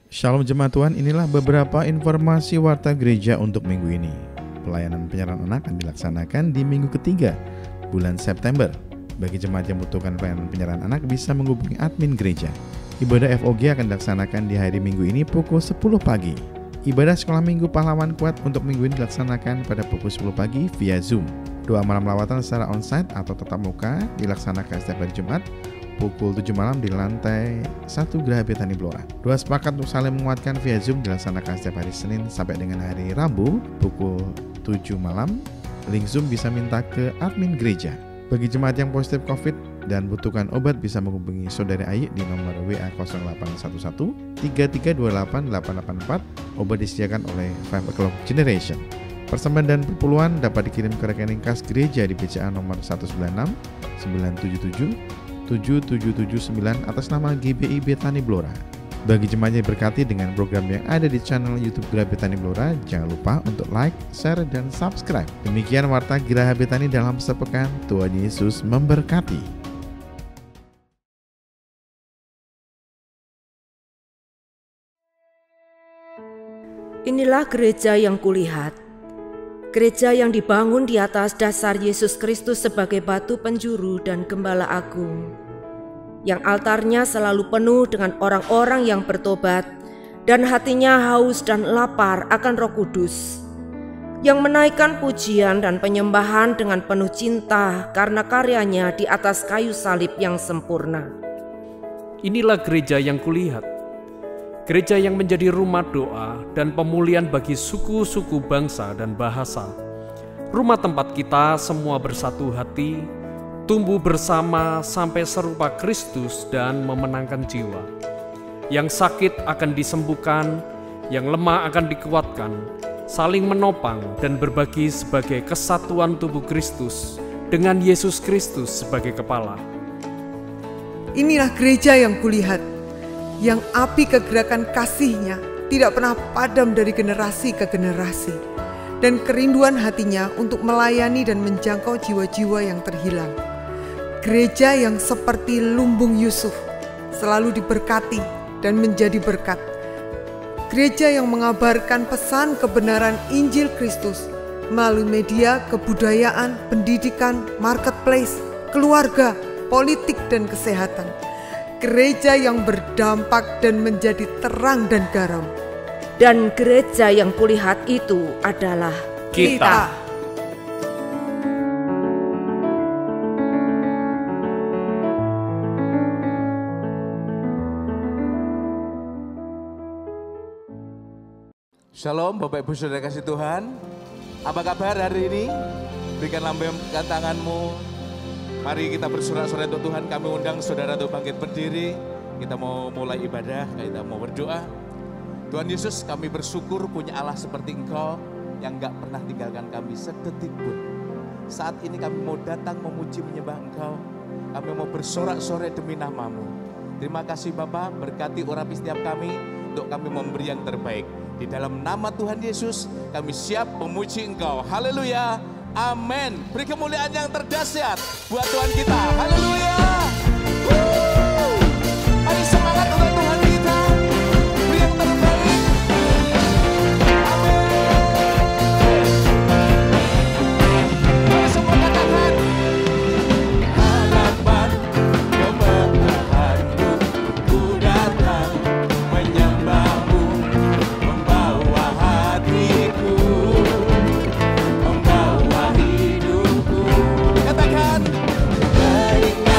Shalom jemaat Tuhan, inilah beberapa informasi warta gereja untuk minggu ini. Pelayanan penyerahan anak akan dilaksanakan di minggu ketiga bulan September. Bagi jemaat yang membutuhkan pelayanan penyerahan anak bisa menghubungi admin gereja. Ibadah FOG akan dilaksanakan di hari Minggu ini pukul 10 pagi. Ibadah sekolah minggu pahlawan kuat untuk minggu ini dilaksanakan pada pukul 10 pagi via Zoom. Doa malam lawatan secara onsite atau tatap muka dilaksanakan setiap hari Jumat pukul 7 malam di lantai 1 Geraha Betani Blora. Doa sepakat untuk saling menguatkan via Zoom dilaksanakan setiap hari Senin sampai dengan hari Rabu pukul 7 malam. Link Zoom bisa minta ke admin gereja. Bagi jemaat yang positif COVID dan butuhkan obat bisa menghubungi Saudari Ayi di nomor WA 0811 3328 884. Obat disediakan oleh 5 O'Clock Generation. Persembahan dan perpuluhan dapat dikirim ke rekening kas gereja di BCA nomor 196 977 7779 atas nama GBI Betani Blora. Bagi jemaat yang berkati dengan program yang ada di channel YouTube Geraha Betani Blora, jangan lupa untuk like, share, dan subscribe. Demikian warta Geraha Betani dalam sepekan. Tuhan Yesus memberkati. Inilah gereja yang kulihat. Gereja yang dibangun di atas dasar Yesus Kristus sebagai batu penjuru dan gembala agung, yang altarnya selalu penuh dengan orang-orang yang bertobat dan hatinya haus dan lapar akan Roh Kudus, yang menaikkan pujian dan penyembahan dengan penuh cinta karena karyanya di atas kayu salib yang sempurna. Inilah gereja yang kulihat. Gereja yang menjadi rumah doa dan pemulihan bagi suku-suku bangsa dan bahasa. Rumah tempat kita semua bersatu hati, tumbuh bersama sampai serupa Kristus dan memenangkan jiwa. Yang sakit akan disembuhkan, yang lemah akan dikuatkan, saling menopang dan berbagi sebagai kesatuan tubuh Kristus dengan Yesus Kristus sebagai kepala. Inilah gereja yang kulihat, yang api kegerakan kasih-Nya tidak pernah padam dari generasi ke generasi, dan kerinduan hatinya untuk melayani dan menjangkau jiwa-jiwa yang terhilang. Gereja yang seperti lumbung Yusuf, selalu diberkati dan menjadi berkat. Gereja yang mengabarkan pesan kebenaran Injil Kristus melalui media, kebudayaan, pendidikan, marketplace, keluarga, politik, dan kesehatan. Gereja yang berdampak dan menjadi terang dan garam. Dan gereja yang kulihat itu adalah kita. Shalom Bapak Ibu Saudara kasih Tuhan. Apa kabar hari ini? Berikan lambaikan tanganmu. Mari kita bersorak-sorai untuk Tuhan. Kami undang saudara untuk bangkit berdiri. Kita mau mulai ibadah, kita mau berdoa. Tuhan Yesus, kami bersyukur punya Allah seperti Engkau yang gak pernah tinggalkan kami sedetik pun. Saat ini kami mau datang memuji menyembah Engkau. Kami mau bersorak-sorai demi nama-Mu. Terima kasih Bapa, berkati urapi setiap kami untuk kami memberi yang terbaik. Di dalam nama Tuhan Yesus kami siap memuji Engkau. Haleluya. Amin. Beri kemuliaan yang terdahsyat buat Tuhan kita. Haleluya. Mari semangat untuk Tuhan kita. Beri yang terbaik. Amin. Mari semua katakan. Hadapan kebenaran-Mu, ku datang menyembah-Mu, membawa hatiku. Katakan, teringat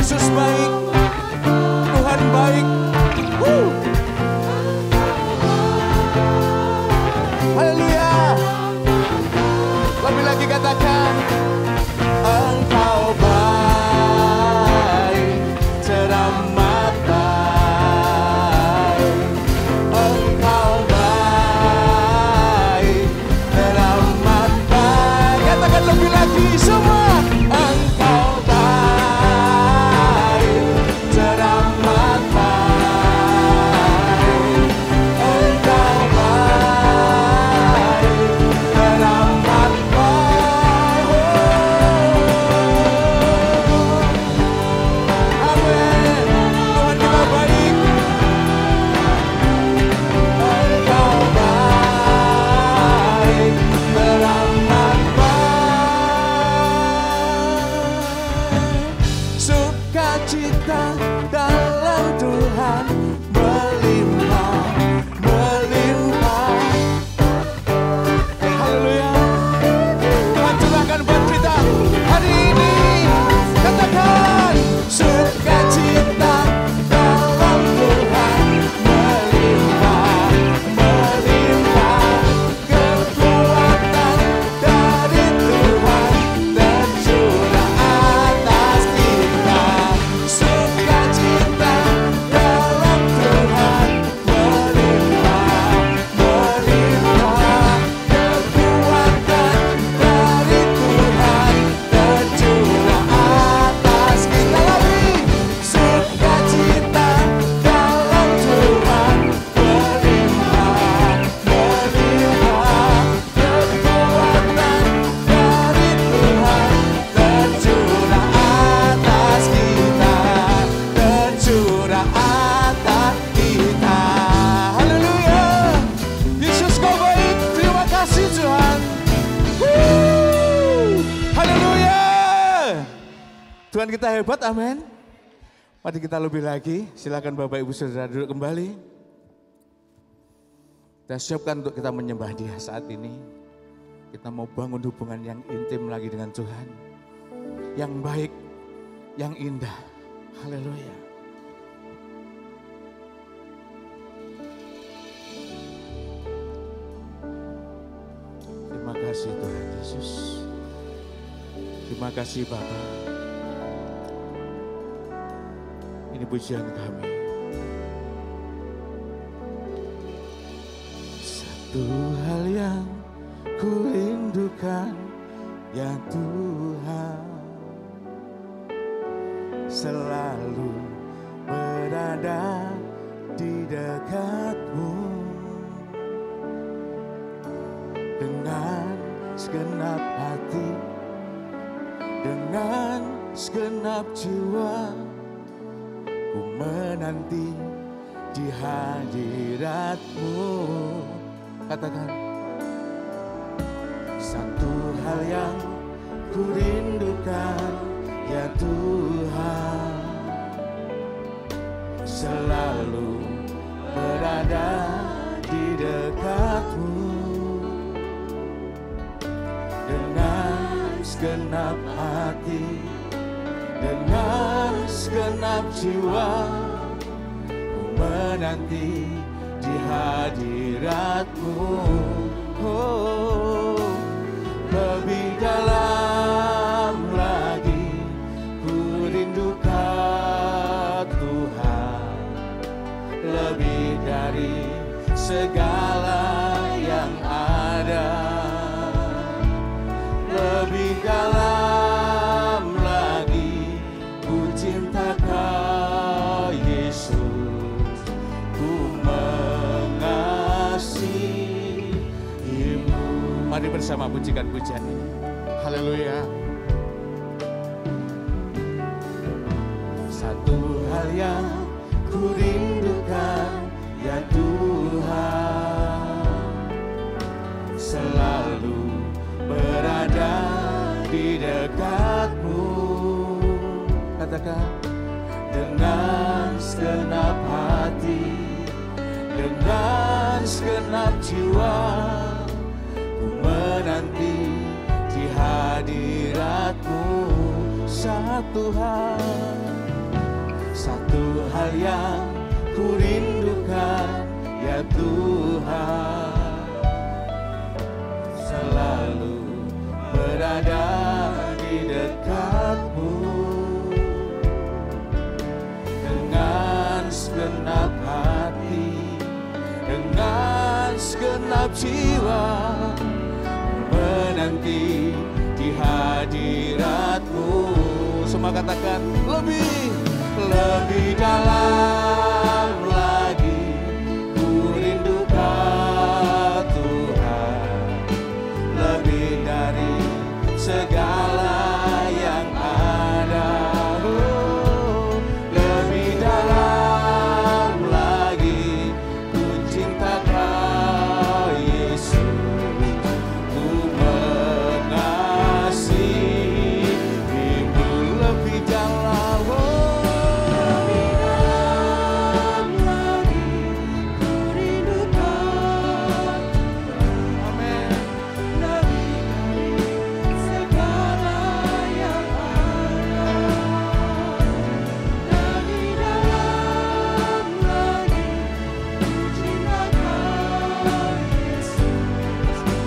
Yesus baik, Tuhan baik. Haleluya. Lebih lagi katakan, Engkau baik, teramat baik. Engkau baik, teramat baik. Katakan lebih lagi semua. Engkau baik, teramat baik. Engkau baik, teramat baik. Amin. Tuhan kita baik. Engkau baik, teramat baik. Sukacita dalam Tuhan melimpah, melimpah. Haleluya. Tuhan curahkan buat kita hari ini. Katakan, sukacita dalam Tuhan melimpah, melimpah. Kekuatan dari Tuhan tercurah atas kita. Sukacita dalam Tuhan melimpah, melimpah. Kekuatan dari Tuhan tercurah atas kita lagi. Sukacita dalam Tuhan melimpah, melimpah. Kekuatan dari Tuhan tercurah atas kita, tercurah atas kita. Haleluya. Yesus kau baik, terima kasih Tuhan. Haleluya. Tuhan kita hebat, amin. Mari kita lebih lagi, silakan Bapak Ibu Saudara duduk kembali. Kita siapkan untuk kita menyembah Dia saat ini. Kita mau bangun hubungan yang intim lagi dengan Tuhan. Yang baik, yang indah. Haleluya. Terima kasih Tuhan Yesus. Terima kasih Bapa. Ini pujian kami. Satu hal yang ku rindukan, ya Tuhan, selalu berada di dekat-Mu. Dengan segenap hati, dengan segenap jiwa, ku menanti di hadirat-Mu. Katakan, satu hal yang ku rindukan, ya Tuhan, selalu berada di dekat-Mu. Dengan segenap hati, dengan segenap jiwa, ku menanti di hadirat-Mu. Oh, lebih dalam lagi ku rindukan Tuhan, lebih dari segala yang ada. Lebih dalam lagi ku cinta Kau Yesus, ku mengasihi-Mu. Mari bersama pujikan pujian ini. Haleluya. Satu hal yang ku rindukan, ya Tuhan, selalu berada di dekat-Mu. Katakan, dengan segenap hati, dengan segenap jiwa, ku menanti di hadirat-Mu. Satu hal hal yang ku rindukan, ya Tuhan, selalu berada di dekatmu dengan segenap hati, dengan segenap jiwa, menanti di hadiratmu. Semua katakan lebih dalam lagi ku rindukan Tuhan, lebih dari segala yang ada. Lebih dalam lagi ku cinta Kau Yesus, ku mengasihimu. Lebih dalam, lebih dalam lagi ku rindukan. Amin. Lebih dari segala yang ada. Lebih dalam lagi ku cinta Kau Yesus, ku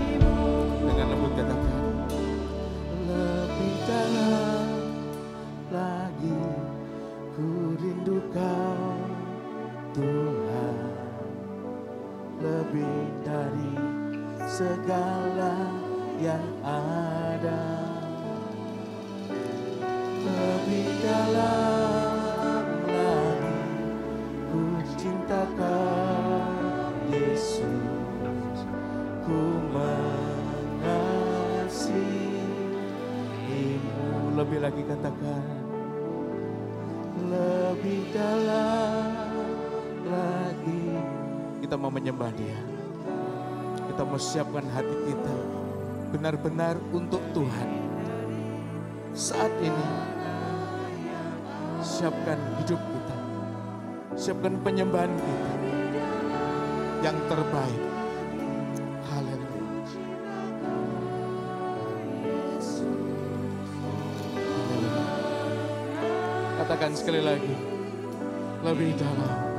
mengasihimu. Dengan lembut katakan, lebih dalam lagi ku rindukan Tuhan, lebih dari segala yang ada. Lebih dalam lagi ku cinta Kau Yesus, ku mengasihimu. Lebih lagi katakan, lebih dalam lagi. Kita mau menyembah Dia, kita mau siapkan hati kita benar-benar untuk Tuhan. Saat ini siapkan hidup kita, siapkan penyembahan kita yang terbaik. Haleluya. Katakan sekali lagi, lebih dalam.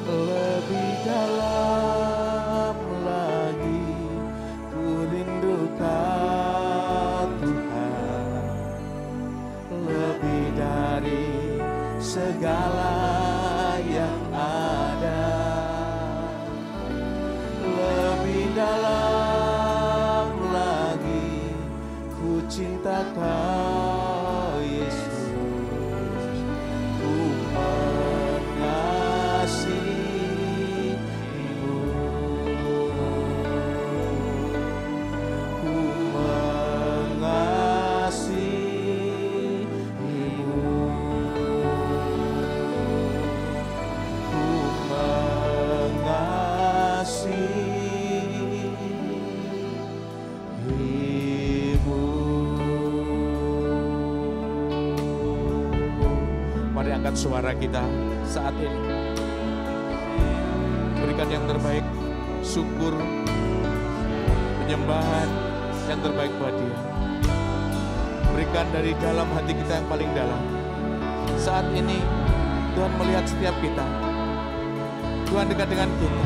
Lebih dalam lagi ku rindukan Tuhan, lebih dari segala yang ada. Lebih dalam lagi ku cinta Kau Yesus, ku mengasihimu, ku mengasihimu, ku mengasihimu. Mari angkat suara kita saat ini, berikan yang terbaik, syukur, penyembahan yang terbaik buat Dia. Berikan dari dalam hati kita yang paling dalam. Saat ini Tuhan melihat setiap kita, Tuhan dekat dengan kita,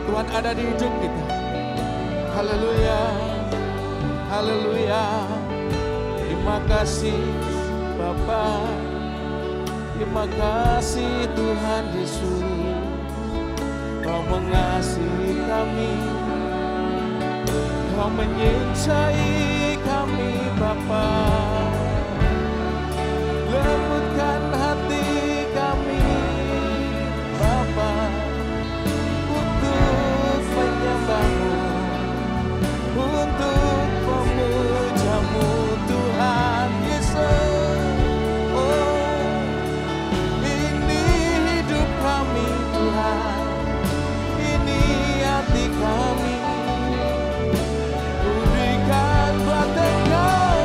Tuhan ada di hidup kita. Haleluya, haleluya. Terima kasih Bapa, terima kasih Tuhan Yesus, Kau mengasihi kami, Kau menyertai kami Bapa. Lembutkan hati kami Bapa, untuk menyembah-Mu, untuk memuja-Mu Tuhan Yesus. Oh, ini hidup kami Tuhan, ini hati kami. Berikan buat Engkau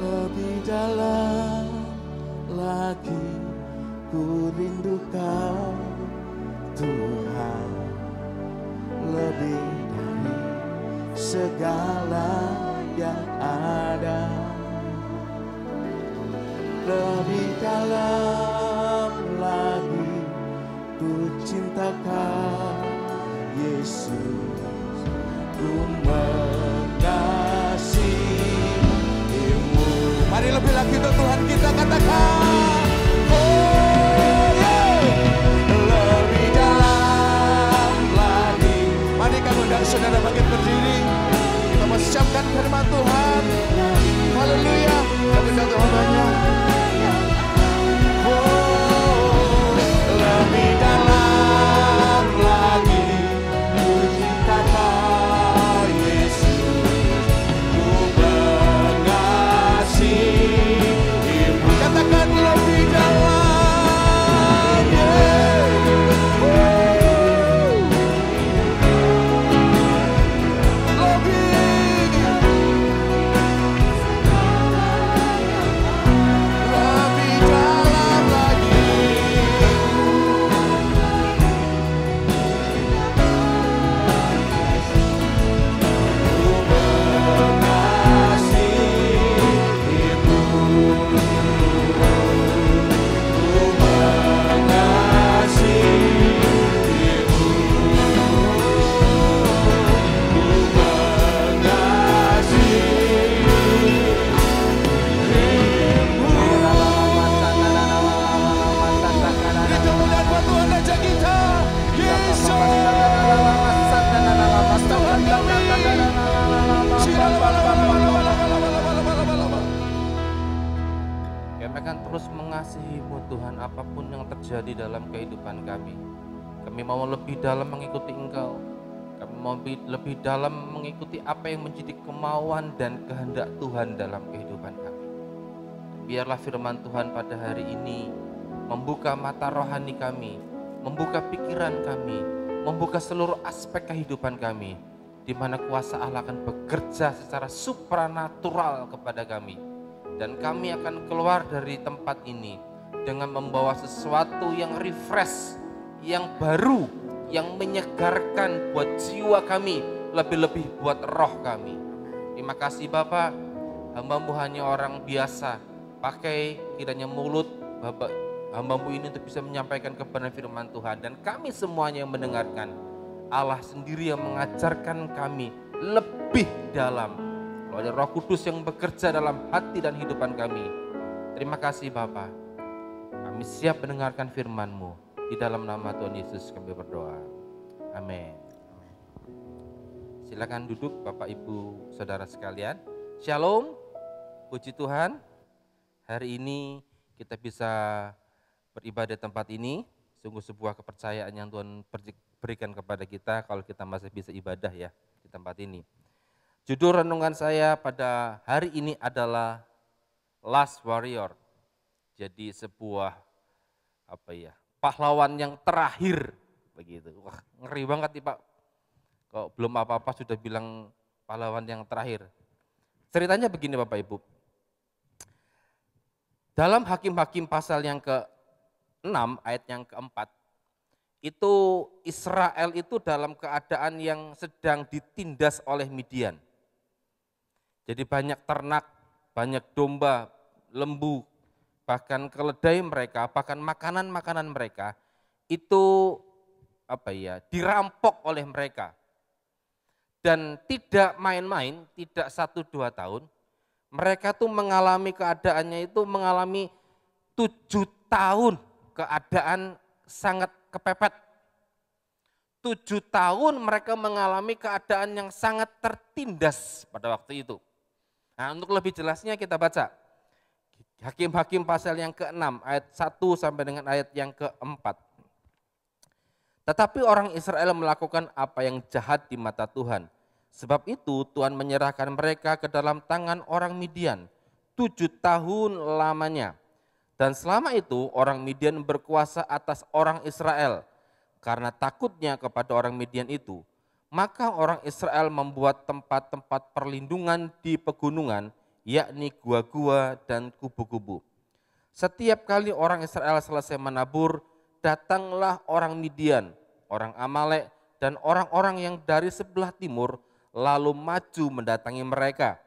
Lebih dalam lagi ku rindu Kau Tuhan, lebih dari segala yang ada. Lebih dalam lagi ku cinta Kau Yesus, ku mengasihimu. Mari lebih lagi untuk Tuhan kita katakan, oh yeah. Lebih dalam lagi. Mari kami undang saudara bangkit berdiri, kita persiapkan firman Tuhan. Haleluya, kami undang Tuhan banyak. Oh, lebih dalam lagi ku cinta Kau Yesus, ku mengasihimu. Katakan lebih dalam, yeah. Lebih dalam lagi. Ku mengasihimu, ku mengasihimu, ku mengasihimu. Itu mudah buat Tuhan aja kita, Yesus Tuhan kami. Kami akan terus mengasihi-Mu Tuhan apapun yang terjadi dalam kehidupan kami. Kami mau lebih dalam mengikuti Engkau. Kami mau lebih dalam mengikuti apa yang menjadi kemauan dan kehendak Tuhan dalam kehidupan kami. Biarlah firman Tuhan pada hari ini membuka mata rohani kami, membuka pikiran kami, membuka seluruh aspek kehidupan kami, di mana kuasa Allah akan bekerja secara supranatural kepada kami. Dan kami akan keluar dari tempat ini dengan membawa sesuatu yang refresh, yang baru, yang menyegarkan buat jiwa kami, lebih-lebih buat roh kami. Terima kasih Bapak, hamba-Mu hanya orang biasa, pakai kiranya mulut Bapak hamba-Mu ini untuk bisa menyampaikan kebenaran firman Tuhan. Dan kami semuanya yang mendengarkan, Allah sendiri yang mengajarkan kami lebih dalam. Oleh Roh Kudus yang bekerja dalam hati dan hidupan kami. Terima kasih Bapa. Kami siap mendengarkan firman-Mu. Di dalam nama Tuhan Yesus kami berdoa. Amin. Silakan duduk Bapak Ibu Saudara sekalian. Shalom. Puji Tuhan. Hari ini kita bisa beribadah di tempat ini. Sungguh sebuah kepercayaan yang Tuhan berikan kepada kita kalau kita masih bisa ibadah ya di tempat ini. Judul renungan saya pada hari ini adalah Last Warrior. Jadi sebuah pahlawan yang terakhir begitu. Wah, ngeri banget nih Pak. Kok belum apa-apa sudah bilang pahlawan yang terakhir. Ceritanya begini Bapak Ibu. Dalam Hakim-Hakim pasal yang ke-6 ayat yang ke-4, itu Israel itu dalam keadaan yang sedang ditindas oleh Midian. Jadi banyak ternak, banyak domba, lembu, bahkan keledai mereka, bahkan makanan-makanan mereka itu dirampok oleh mereka. Dan tidak main-main, tidak 1-2 tahun, mereka tuh mengalami keadaannya itu mengalami 7 tahun keadaan sangat kepepet. 7 tahun mereka mengalami keadaan yang sangat tertindas pada waktu itu. Nah, untuk lebih jelasnya kita baca Hakim-Hakim pasal yang ke-6 ayat 1 sampai dengan ayat yang ke-4. Tetapi orang Israel melakukan apa yang jahat di mata Tuhan. Sebab itu Tuhan menyerahkan mereka ke dalam tangan orang Midian 7 tahun lamanya. Dan selama itu orang Midian berkuasa atas orang Israel. Karena takutnya kepada orang Midian itu, maka orang Israel membuat tempat-tempat perlindungan di pegunungan, yakni gua-gua dan kubu-kubu. Setiap kali orang Israel selesai menabur, datanglah orang Midian, orang Amalek, dan orang-orang yang dari sebelah timur, lalu maju mendatangi mereka.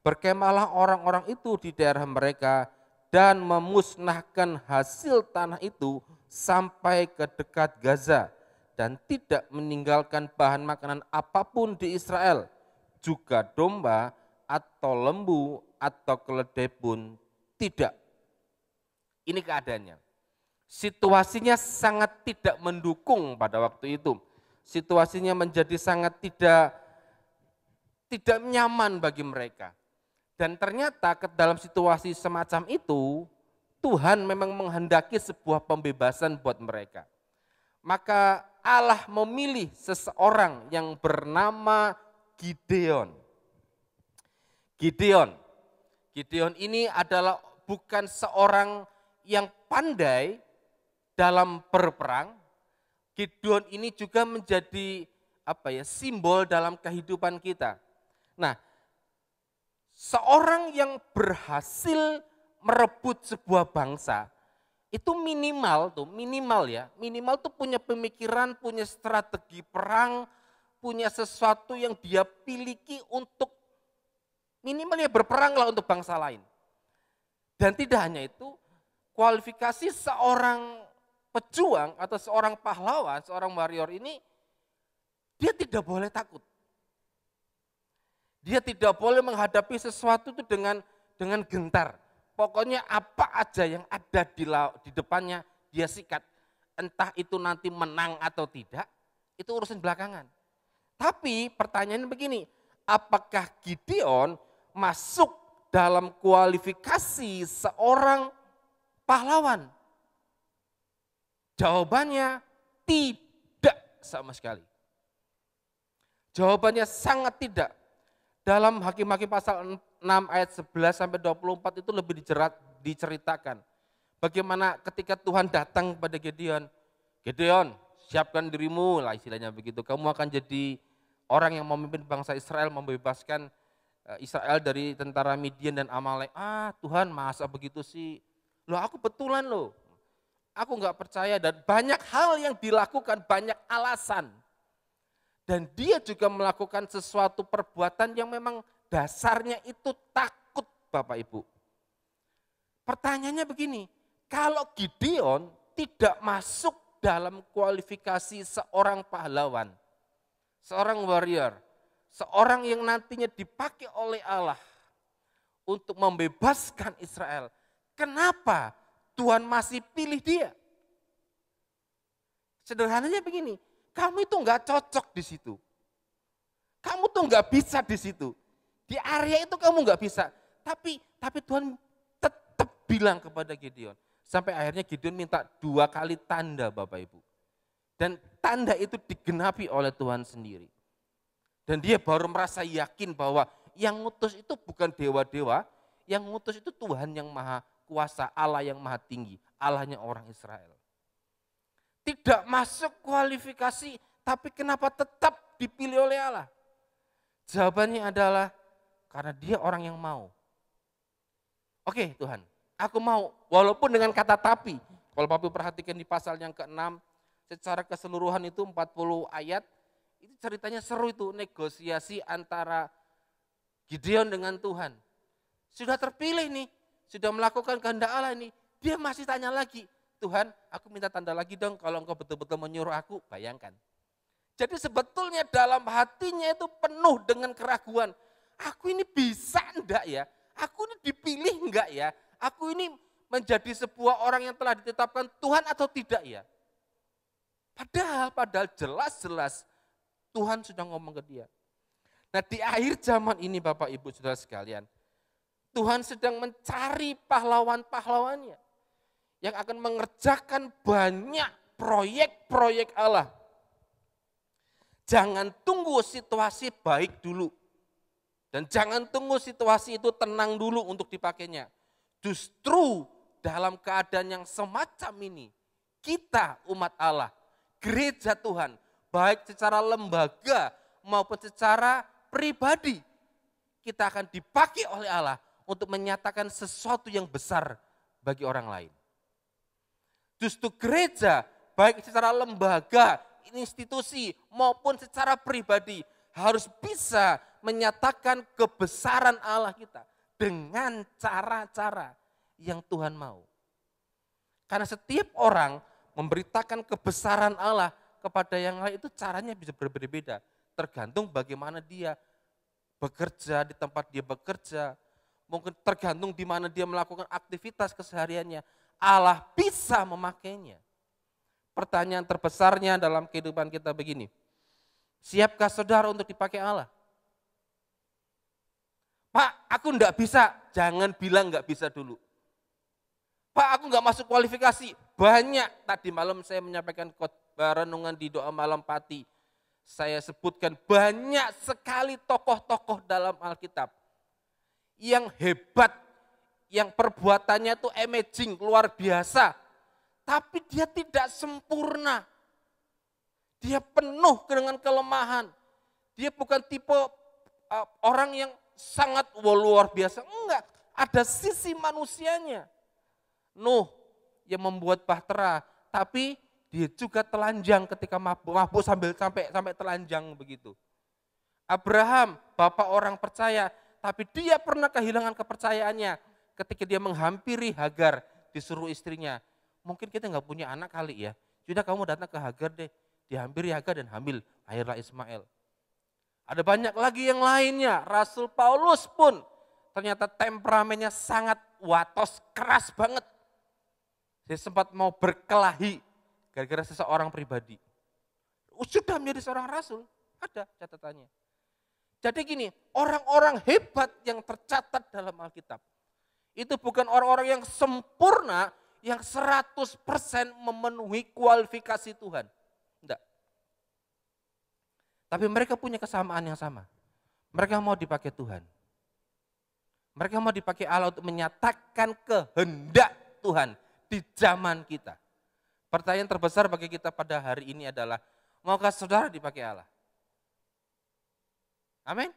Berkemahlah orang-orang itu di daerah mereka, dan memusnahkan hasil tanah itu sampai ke dekat Gaza, dan tidak meninggalkan bahan makanan apapun di Israel, juga domba atau lembu atau keledai pun tidak. Ini keadaannya. Situasinya sangat tidak mendukung pada waktu itu. Situasinya menjadi sangat tidak nyaman bagi mereka. Dan ternyata ke dalam situasi semacam itu, Tuhan memang menghendaki sebuah pembebasan buat mereka. Maka Allah memilih seseorang yang bernama Gideon. Gideon ini adalah bukan seorang yang pandai dalam berperang. Gideon ini juga menjadi simbol dalam kehidupan kita. Nah, seorang yang berhasil merebut sebuah bangsa itu minimal tuh punya pemikiran, punya strategi perang, punya sesuatu yang dia miliki untuk minimal ya berperanglah untuk bangsa lain. Dan tidak hanya itu, kualifikasi seorang pejuang atau seorang pahlawan, seorang warrior ini, dia tidak boleh takut. Dia tidak boleh menghadapi sesuatu itu dengan gentar. Pokoknya apa aja yang ada di depannya dia sikat. Entah itu nanti menang atau tidak, itu urusan belakangan. Tapi pertanyaannya begini, apakah Gideon masuk dalam kualifikasi seorang pahlawan? Jawabannya tidak sama sekali. Jawabannya sangat tidak. Dalam Hakim-Hakim pasal 6 ayat 11 sampai 24 itu lebih diceritakan. Bagaimana ketika Tuhan datang pada Gideon, siapkan dirimu lah istilahnya begitu. Kamu akan jadi orang yang memimpin bangsa Israel, membebaskan Israel dari tentara Midian dan Amalek. Tuhan masa begitu sih? Loh aku betulan loh. Aku nggak percaya dan banyak hal yang dilakukan, banyak alasan. Dan dia juga melakukan sesuatu perbuatan yang memang dasarnya itu takut Bapak Ibu. Pertanyaannya begini, kalau Gideon tidak masuk dalam kualifikasi seorang pahlawan, seorang warrior, seorang yang nantinya dipakai oleh Allah untuk membebaskan Israel, kenapa Tuhan masih pilih dia? Sederhananya begini, kamu itu nggak cocok di situ. Kamu tuh nggak bisa di situ. Di area itu kamu nggak bisa. Tapi Tuhan tetap bilang kepada Gideon. Sampai akhirnya Gideon minta 2 kali tanda Bapak Ibu. Dan tanda itu digenapi oleh Tuhan sendiri. Dan dia baru merasa yakin bahwa yang ngutus itu bukan dewa-dewa. Yang ngutus itu Tuhan yang maha kuasa, Allah yang maha tinggi. Allahnya orang Israel. Tidak masuk kualifikasi, tapi kenapa tetap dipilih oleh Allah? Jawabannya adalah karena dia orang yang mau. Oke Tuhan, aku mau, walaupun dengan kata tapi. Kalau Bapak perhatikan di pasal yang ke-6, secara keseluruhan itu 40 ayat, itu ceritanya seru itu, negosiasi antara Gideon dengan Tuhan. Sudah terpilih nih, sudah melakukan kehendak Allah nih, dia masih tanya lagi, Tuhan, aku minta tanda lagi dong kalau engkau betul-betul menyuruh aku, bayangkan. Jadi sebetulnya dalam hatinya itu penuh dengan keraguan. Aku ini bisa enggak ya? Aku ini dipilih enggak ya? Aku ini menjadi sebuah orang yang telah ditetapkan Tuhan atau tidak ya? Padahal jelas-jelas Tuhan sudah ngomong ke dia. Nah di akhir zaman ini Bapak Ibu Saudara sekalian, Tuhan sedang mencari pahlawan-pahlawannya yang akan mengerjakan banyak proyek-proyek Allah. Jangan tunggu situasi baik dulu. Dan jangan tunggu situasi itu tenang dulu untuk dipakainya. Justru dalam keadaan yang semacam ini, kita umat Allah, gereja Tuhan, baik secara lembaga maupun secara pribadi, kita akan dipakai oleh Allah untuk menyatakan sesuatu yang besar bagi orang lain. Justru gereja, baik secara lembaga, institusi maupun secara pribadi, harus bisa menyatakan kebesaran Allah kita dengan cara-cara yang Tuhan mau. Karena setiap orang memberitakan kebesaran Allah kepada yang lain itu caranya bisa berbeda-beda. Tergantung bagaimana dia bekerja, di tempat dia bekerja, mungkin tergantung di mana dia melakukan aktivitas kesehariannya. Allah bisa memakainya. Pertanyaan terbesarnya dalam kehidupan kita begini, siapkah saudara untuk dipakai Allah? Pak, aku enggak bisa, jangan bilang enggak bisa dulu. Pak, aku enggak masuk kualifikasi. Banyak, tadi malam saya menyampaikan khotbah renungan di doa malam pati. Saya sebutkan banyak sekali tokoh-tokoh dalam Alkitab yang hebat, yang perbuatannya itu amazing, luar biasa. Tapi dia tidak sempurna. Dia penuh dengan kelemahan. Dia bukan tipe orang yang sangat luar biasa. Enggak, ada sisi manusianya. Nuh yang membuat bahtera, tapi dia juga telanjang ketika mabuk sampai telanjang begitu. Abraham, bapak orang percaya, tapi dia pernah kehilangan kepercayaannya ketika dia menghampiri Hagar, disuruh istrinya. Mungkin kita nggak punya anak kali ya, sudah kamu datang ke Hagar deh, dihampiri Hagar dan hamil, lahirlah Ismail. Ada banyak lagi yang lainnya, Rasul Paulus pun ternyata temperamennya sangat watos, keras banget. Dia sempat mau berkelahi gara-gara seseorang pribadi. Sudah menjadi seorang rasul, ada catatannya. Jadi gini, orang-orang hebat yang tercatat dalam Alkitab, itu bukan orang-orang yang sempurna, yang 100% memenuhi kualifikasi Tuhan. Enggak. Tapi mereka punya kesamaan yang sama. Mereka mau dipakai Tuhan. Mereka mau dipakai Allah untuk menyatakan kehendak Tuhan di zaman kita. Pertanyaan terbesar bagi kita pada hari ini adalah, maukah saudara dipakai Allah? Amin.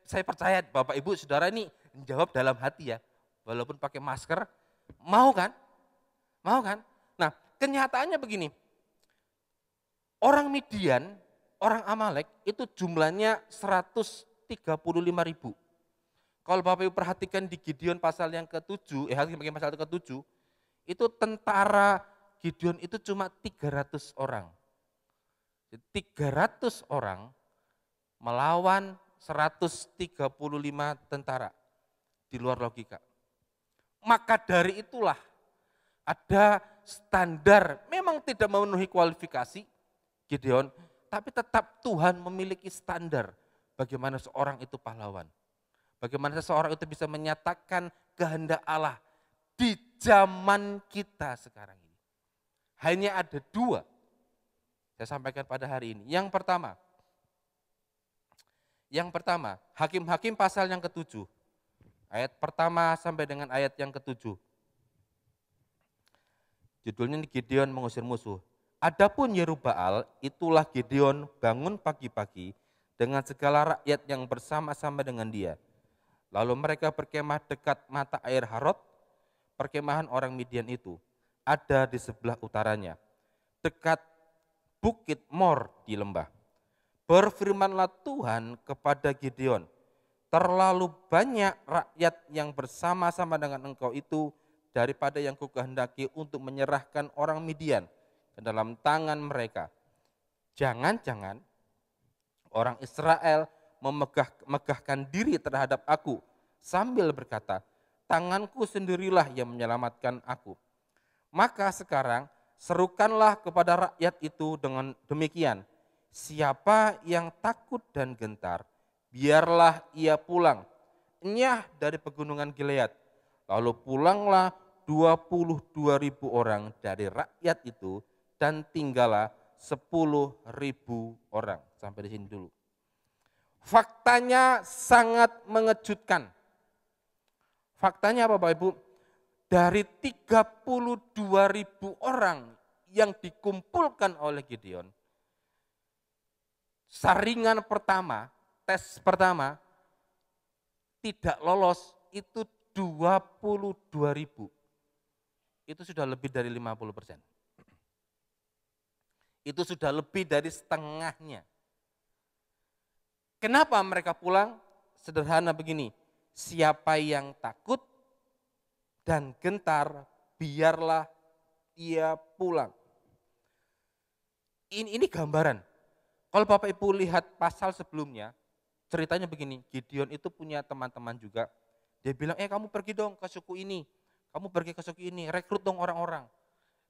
Saya percaya Bapak Ibu Saudara ini menjawab dalam hati ya. Walaupun pakai masker, mau kan? Mau kan? Nah, kenyataannya begini. Orang Midian, orang Amalek itu jumlahnya 135.000. Kalau Bapak Ibu perhatikan di Gideon pasal yang ke-7, pasal ke-7, itu tentara Gideon itu cuma 300 orang. 300 orang melawan 135 tentara, di luar logika. Maka dari itulah ada standar, memang tidak memenuhi kualifikasi Gideon, tapi tetap Tuhan memiliki standar bagaimana seorang itu pahlawan. Bagaimana seseorang itu bisa menyatakan kehendak Allah di zaman kita sekarang ini. Hanya ada 2 saya sampaikan pada hari ini. Yang pertama, Hakim-Hakim pasal yang ke-7. Ayat pertama sampai dengan ayat yang ke-7. Judulnya Gideon mengusir musuh. Adapun Yerubbaal, itulah Gideon bangun pagi-pagi dengan segala rakyat yang bersama-sama dengan dia. Lalu mereka berkemah dekat mata air Harod, perkemahan orang Midian itu. Ada di sebelah utaranya, dekat Bukit Mor di lembah. Berfirmanlah Tuhan kepada Gideon, terlalu banyak rakyat yang bersama-sama dengan engkau itu daripada yang kukehendaki untuk menyerahkan orang Midian ke dalam tangan mereka. Jangan-jangan orang Israel memegahkan diri terhadap aku sambil berkata, tanganku sendirilah yang menyelamatkan aku. Maka sekarang serukanlah kepada rakyat itu dengan demikian, siapa yang takut dan gentar, biarlah ia pulang, enyah dari pegunungan Gilead. Lalu pulanglah 22.000 orang dari rakyat itu dan tinggallah 10.000 orang. Sampai di sini dulu. Faktanya sangat mengejutkan. Faktanya apa Bapak Ibu? Dari 32.000 orang yang dikumpulkan oleh Gideon, saringan pertama, tes pertama, tidak lolos itu 22.000. Itu sudah lebih dari 50%. Itu sudah lebih dari setengahnya. Kenapa mereka pulang? Sederhana begini, siapa yang takut dan gentar, biarlah ia pulang. Ini gambaran. Kalau Bapak Ibu lihat pasal sebelumnya, ceritanya begini, Gideon itu punya teman-teman juga. Dia bilang, kamu pergi dong ke suku ini, kamu pergi ke suku ini, rekrut dong orang-orang.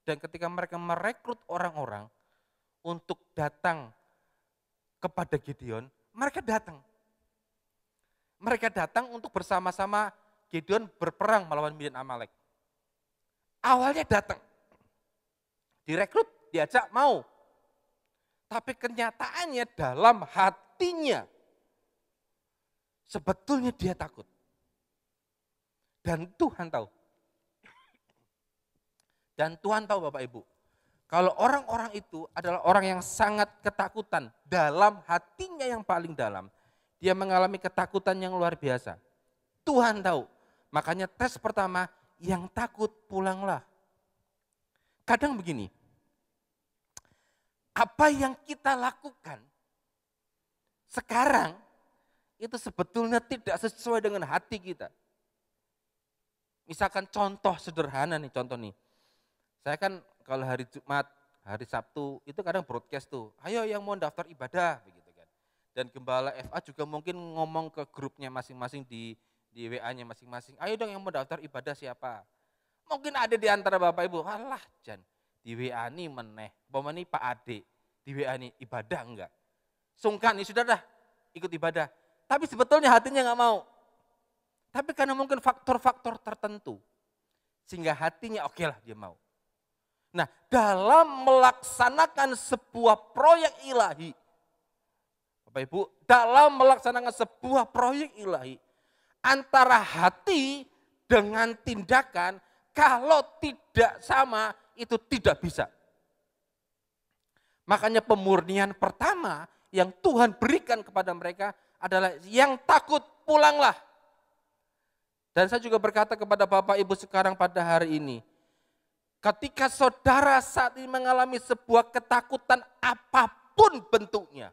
Dan ketika mereka merekrut orang-orang untuk datang kepada Gideon, mereka datang. Mereka datang untuk bersama-sama Gideon berperang melawan Midian Amalek. Awalnya datang, direkrut, diajak mau. Tapi kenyataannya dalam hatinya, sebetulnya dia takut. Dan Tuhan tahu. Dan Tuhan tahu Bapak Ibu, kalau orang-orang itu adalah orang yang sangat ketakutan dalam hatinya yang paling dalam, dia mengalami ketakutan yang luar biasa. Tuhan tahu. Makanya tes pertama, yang takut pulanglah. Kadang begini, apa yang kita lakukan sekarang itu sebetulnya tidak sesuai dengan hati kita. Misalkan contoh sederhana nih, Saya kan kalau hari Jumat, hari Sabtu itu kadang broadcast tuh, ayo yang mau daftar ibadah begitu kan. Dan Gembala FA juga mungkin ngomong ke grupnya masing-masing di WA-nya masing-masing, ayo dong yang mau daftar ibadah siapa. Mungkin ada di antara Bapak Ibu, alah Jan, di WA nih meneh, nih Pak Ade, di WA nih ibadah enggak. Sungkan, ya sudah dah ikut ibadah. Tapi sebetulnya hatinya enggak mau. Tapi karena mungkin faktor-faktor tertentu, sehingga hatinya oke lah dia mau. Nah, dalam melaksanakan sebuah proyek ilahi, Bapak Ibu, dalam melaksanakan sebuah proyek ilahi, antara hati dengan tindakan, kalau tidak sama, itu tidak bisa. Makanya pemurnian pertama yang Tuhan berikan kepada mereka adalah yang takut pulanglah. Dan saya juga berkata kepada Bapak Ibu sekarang pada hari ini, ketika saudara saat ini mengalami sebuah ketakutan apapun bentuknya,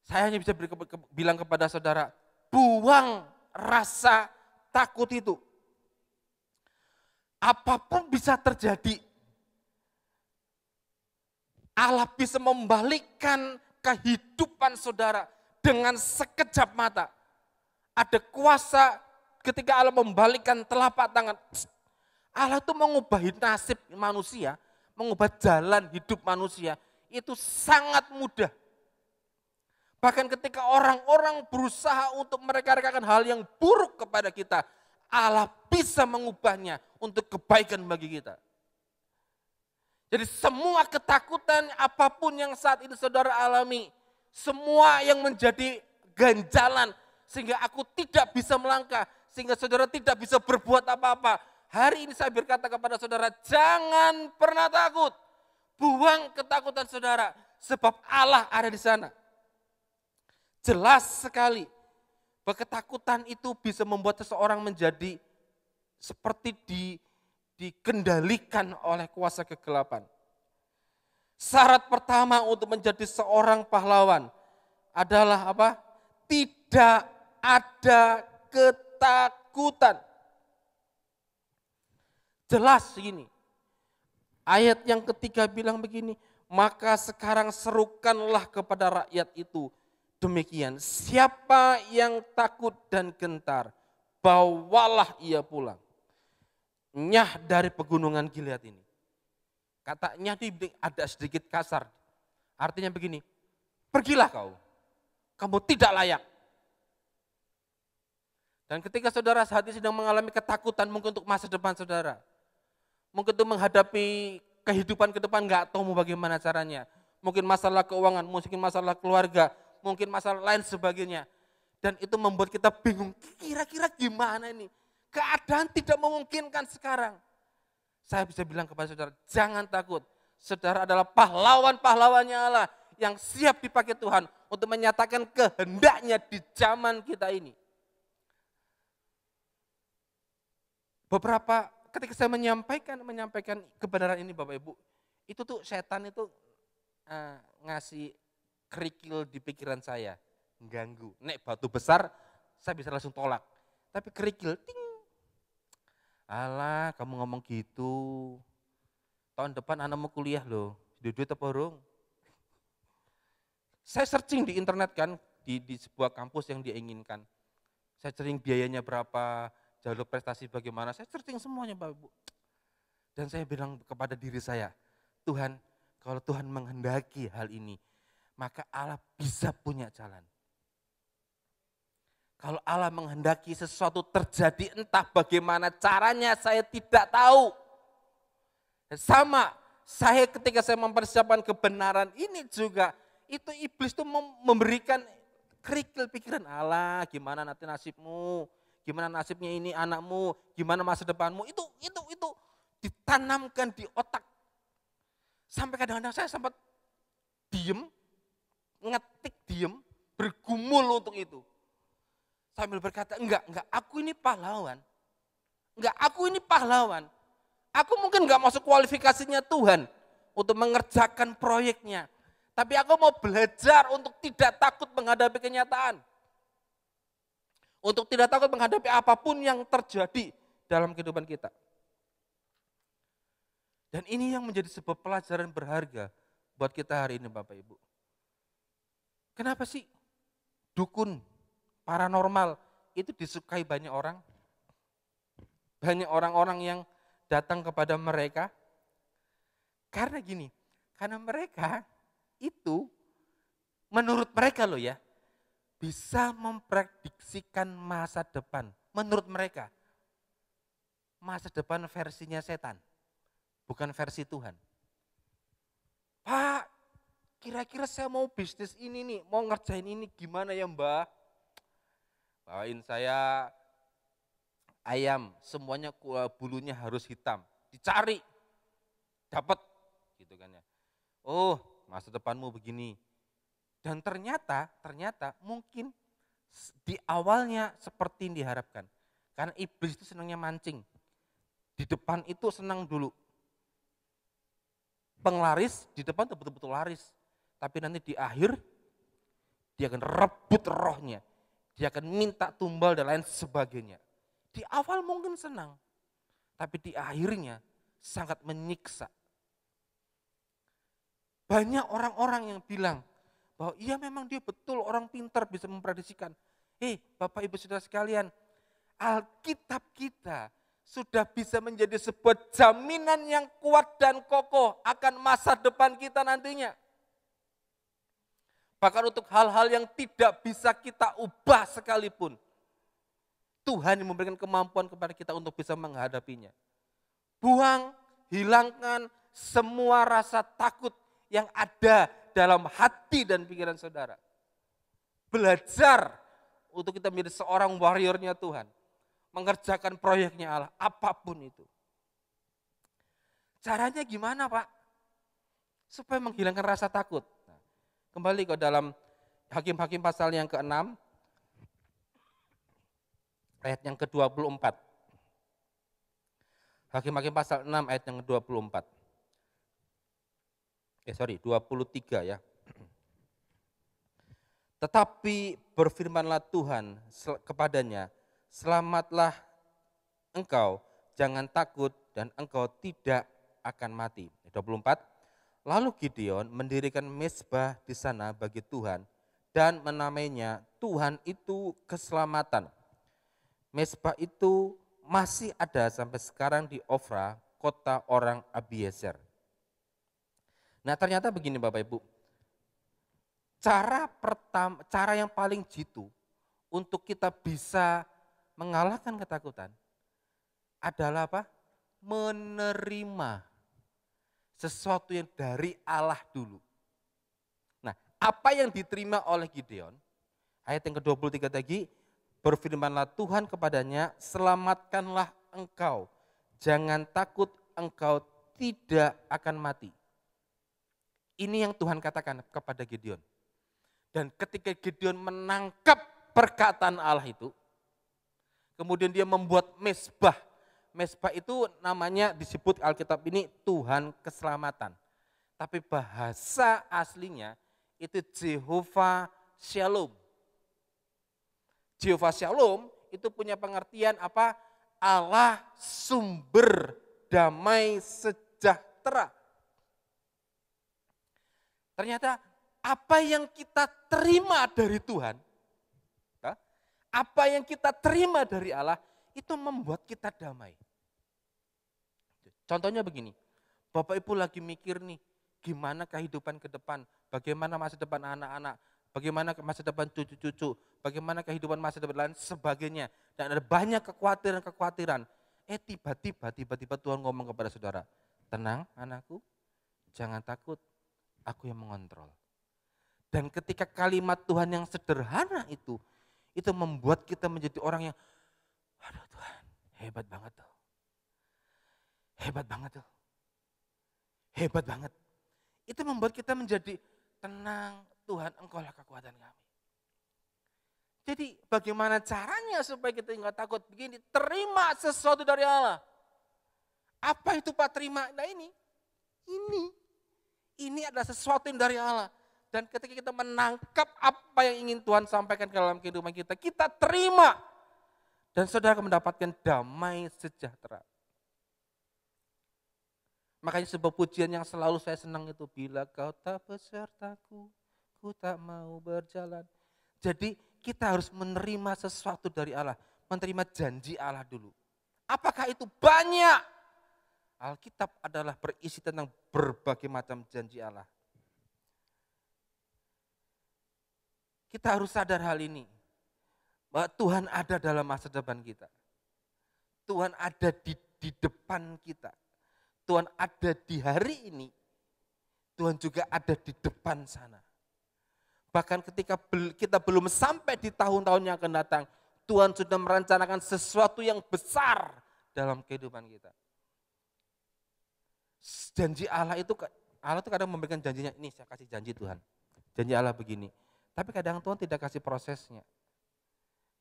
saya hanya bisa bilang kepada saudara, buang rasa takut itu. Apapun bisa terjadi. Allah bisa membalikkan kehidupan saudara dengan sekejap mata. Ada kuasa ketika Allah membalikkan telapak tangan. Allah itu mengubah nasib manusia, mengubah jalan hidup manusia. Itu sangat mudah. Bahkan ketika orang-orang berusaha untuk mereka-rekakan hal yang buruk kepada kita, Allah bisa mengubahnya untuk kebaikan bagi kita. Jadi semua ketakutan apapun yang saat ini saudara alami, semua yang menjadi ganjalan sehingga aku tidak bisa melangkah, sehingga saudara tidak bisa berbuat apa-apa. Hari ini saya berkata kepada saudara, jangan pernah takut. Buang ketakutan saudara, sebab Allah ada di sana. Jelas sekali bahwa ketakutan itu bisa membuat seseorang menjadi seperti dikendalikan oleh kuasa kegelapan. Syarat pertama untuk menjadi seorang pahlawan adalah apa? Tidak ada ketakutan. Jelas ini. Ayat yang ketiga bilang begini, maka sekarang serukanlah kepada rakyat itu. Demikian, siapa yang takut dan gentar, bawalah ia pulang. Nyah dari pegunungan Gilead ini. Katanya ada sedikit kasar. Artinya begini, pergilah kau. Kamu tidak layak. Dan ketika saudara saat ini sedang mengalami ketakutan mungkin untuk masa depan saudara. Mungkin untuk menghadapi kehidupan ke depan nggak tahu mau bagaimana caranya. Mungkin masalah keuangan, mungkin masalah keluarga, mungkin masalah lain sebagainya. Dan itu membuat kita bingung, kira-kira gimana ini? Keadaan tidak memungkinkan sekarang. Saya bisa bilang kepada saudara, jangan takut. Saudara adalah pahlawan-pahlawannya Allah yang siap dipakai Tuhan untuk menyatakan kehendaknya di zaman kita ini. Beberapa ketika saya menyampaikan kebenaran ini Bapak Ibu, itu tuh setan itu ngasih kerikil di pikiran saya, ganggu. Nek batu besar saya bisa langsung tolak, tapi kerikil, ting. Alah, kamu ngomong gitu. Tahun depan anakmu kuliah loh, duit apa urung? Saya searching di internet kan, di sebuah kampus yang dia inginkan. Saya searching biayanya berapa, jalur prestasi bagaimana, saya searching semuanya Bapak Ibu. Dan saya bilang kepada diri saya, Tuhan, kalau Tuhan menghendaki hal ini, maka Allah bisa punya jalan. Kalau Allah menghendaki sesuatu terjadi, entah bagaimana caranya saya tidak tahu. Sama, saya ketika saya mempersiapkan kebenaran ini juga, itu iblis itu memberikan kerikil pikiran, Allah gimana nanti nasibmu, gimana nasibnya ini anakmu, gimana masa depanmu, itu ditanamkan di otak. Sampai kadang-kadang saya sempat diem, ngetik diem, bergumul untuk itu. Sambil berkata, enggak, aku ini pahlawan. Enggak, aku ini pahlawan. Aku mungkin enggak masuk kualifikasinya Tuhan untuk mengerjakan proyeknya. Tapi aku mau belajar untuk tidak takut menghadapi kenyataan. Untuk tidak takut menghadapi apapun yang terjadi dalam kehidupan kita. Dan ini yang menjadi sebuah pelajaran berharga buat kita hari ini Bapak Ibu. Kenapa sih dukun paranormal itu disukai banyak orang? Banyak orang-orang yang datang kepada mereka. Karena gini, karena mereka itu menurut mereka loh ya, bisa memprediksikan masa depan. Menurut mereka, masa depan versinya setan, bukan versi Tuhan. Pak, kira-kira saya mau bisnis ini nih, mau ngerjain ini gimana ya Mbak? Bawain saya ayam, semuanya bulunya harus hitam. Dicari, dapat gitu kan ya. Oh, masa depanmu begini. Dan ternyata mungkin di awalnya seperti yang diharapkan. Karena iblis itu senangnya mancing. Di depan itu senang dulu. Penglaris di depan itu betul-betul laris. Tapi nanti di akhir dia akan rebut rohnya. Dia akan minta tumbal dan lain sebagainya. Di awal mungkin senang, tapi di akhirnya sangat menyiksa. Banyak orang-orang yang bilang bahwa iya memang dia betul orang pintar bisa memprediksikan. Bapak Ibu Saudara sekalian, Alkitab kita sudah bisa menjadi sebuah jaminan yang kuat dan kokoh akan masa depan kita nantinya. Bahkan untuk hal-hal yang tidak bisa kita ubah sekalipun, Tuhan yang memberikan kemampuan kepada kita untuk bisa menghadapinya. Buang, hilangkan semua rasa takut yang ada dalam hati dan pikiran saudara. Belajar untuk kita menjadi seorang warriornya Tuhan. Mengerjakan proyeknya Allah, apapun itu. Caranya gimana Pak? Supaya menghilangkan rasa takut. Kembali ke dalam Hakim-Hakim pasal yang ke-6, ayat yang ke-24. Hakim-Hakim pasal 6 ayat yang ke-24. 23 ya. Tetapi berfirmanlah Tuhan kepadanya, selamatlah engkau, jangan takut dan engkau tidak akan mati. 24. Lalu Gideon mendirikan mezbah di sana bagi Tuhan dan menamainya Tuhan itu keselamatan. Mezbah itu masih ada sampai sekarang di Ofra, kota orang Abiezer. Nah ternyata begini Bapak Ibu, cara yang paling jitu untuk kita bisa mengalahkan ketakutan adalah apa? Menerima sesuatu yang dari Allah dulu. Nah, apa yang diterima oleh Gideon Ayat yang ke-23 tadi, berfirmanlah Tuhan kepadanya, selamatkanlah engkau, jangan takut, engkau tidak akan mati. Ini yang Tuhan katakan kepada Gideon. Dan ketika Gideon menangkap perkataan Allah itu, kemudian dia membuat mezbah. Mezbah itu namanya disebut Alkitab ini Tuhan keselamatan. Tapi bahasa aslinya itu Jehovah Shalom. Jehovah Shalom itu punya pengertian apa? Allah sumber damai sejahtera. Ternyata apa yang kita terima dari Tuhan, apa yang kita terima dari Allah, itu membuat kita damai. Contohnya begini, Bapak Ibu lagi mikir nih, gimana kehidupan ke depan, bagaimana masa depan anak-anak, bagaimana masa depan cucu-cucu, bagaimana kehidupan masa depan lain sebagainya. Dan ada banyak kekhawatiran-kekhawatiran. Tiba-tiba Tuhan ngomong kepada saudara, tenang anakku, jangan takut, aku yang mengontrol. Dan ketika kalimat Tuhan yang sederhana itu membuat kita menjadi orang yang, aduh Tuhan, hebat banget tuh. Hebat banget tuh. Hebat banget. Itu membuat kita menjadi tenang, Tuhan engkau lah kekuatan kami. Jadi bagaimana caranya supaya kita nggak takut? Begini, terima sesuatu dari Allah. Apa itu Pak terima? Nah ini adalah sesuatu yang dari Allah. Dan ketika kita menangkap apa yang ingin Tuhan sampaikan ke dalam kehidupan kita, kita terima. Dan saudara akan mendapatkan damai sejahtera. Makanya sebuah pujian yang selalu saya senang itu, bila kau tak besertaku, ku tak mau berjalan. Jadi kita harus menerima sesuatu dari Allah, menerima janji Allah dulu. Apakah itu banyak? Alkitab adalah berisi tentang berbagai macam janji Allah. Kita harus sadar hal ini, bahwa Tuhan ada dalam masa depan kita. Tuhan ada di depan kita. Tuhan ada di hari ini, Tuhan juga ada di depan sana. Bahkan ketika kita belum sampai di tahun-tahun yang akan datang, Tuhan sudah merencanakan sesuatu yang besar dalam kehidupan kita. Janji Allah itu kadang memberikan janjinya, ini saya kasih janji Tuhan. Janji Allah begini. Tapi kadang Tuhan tidak kasih prosesnya.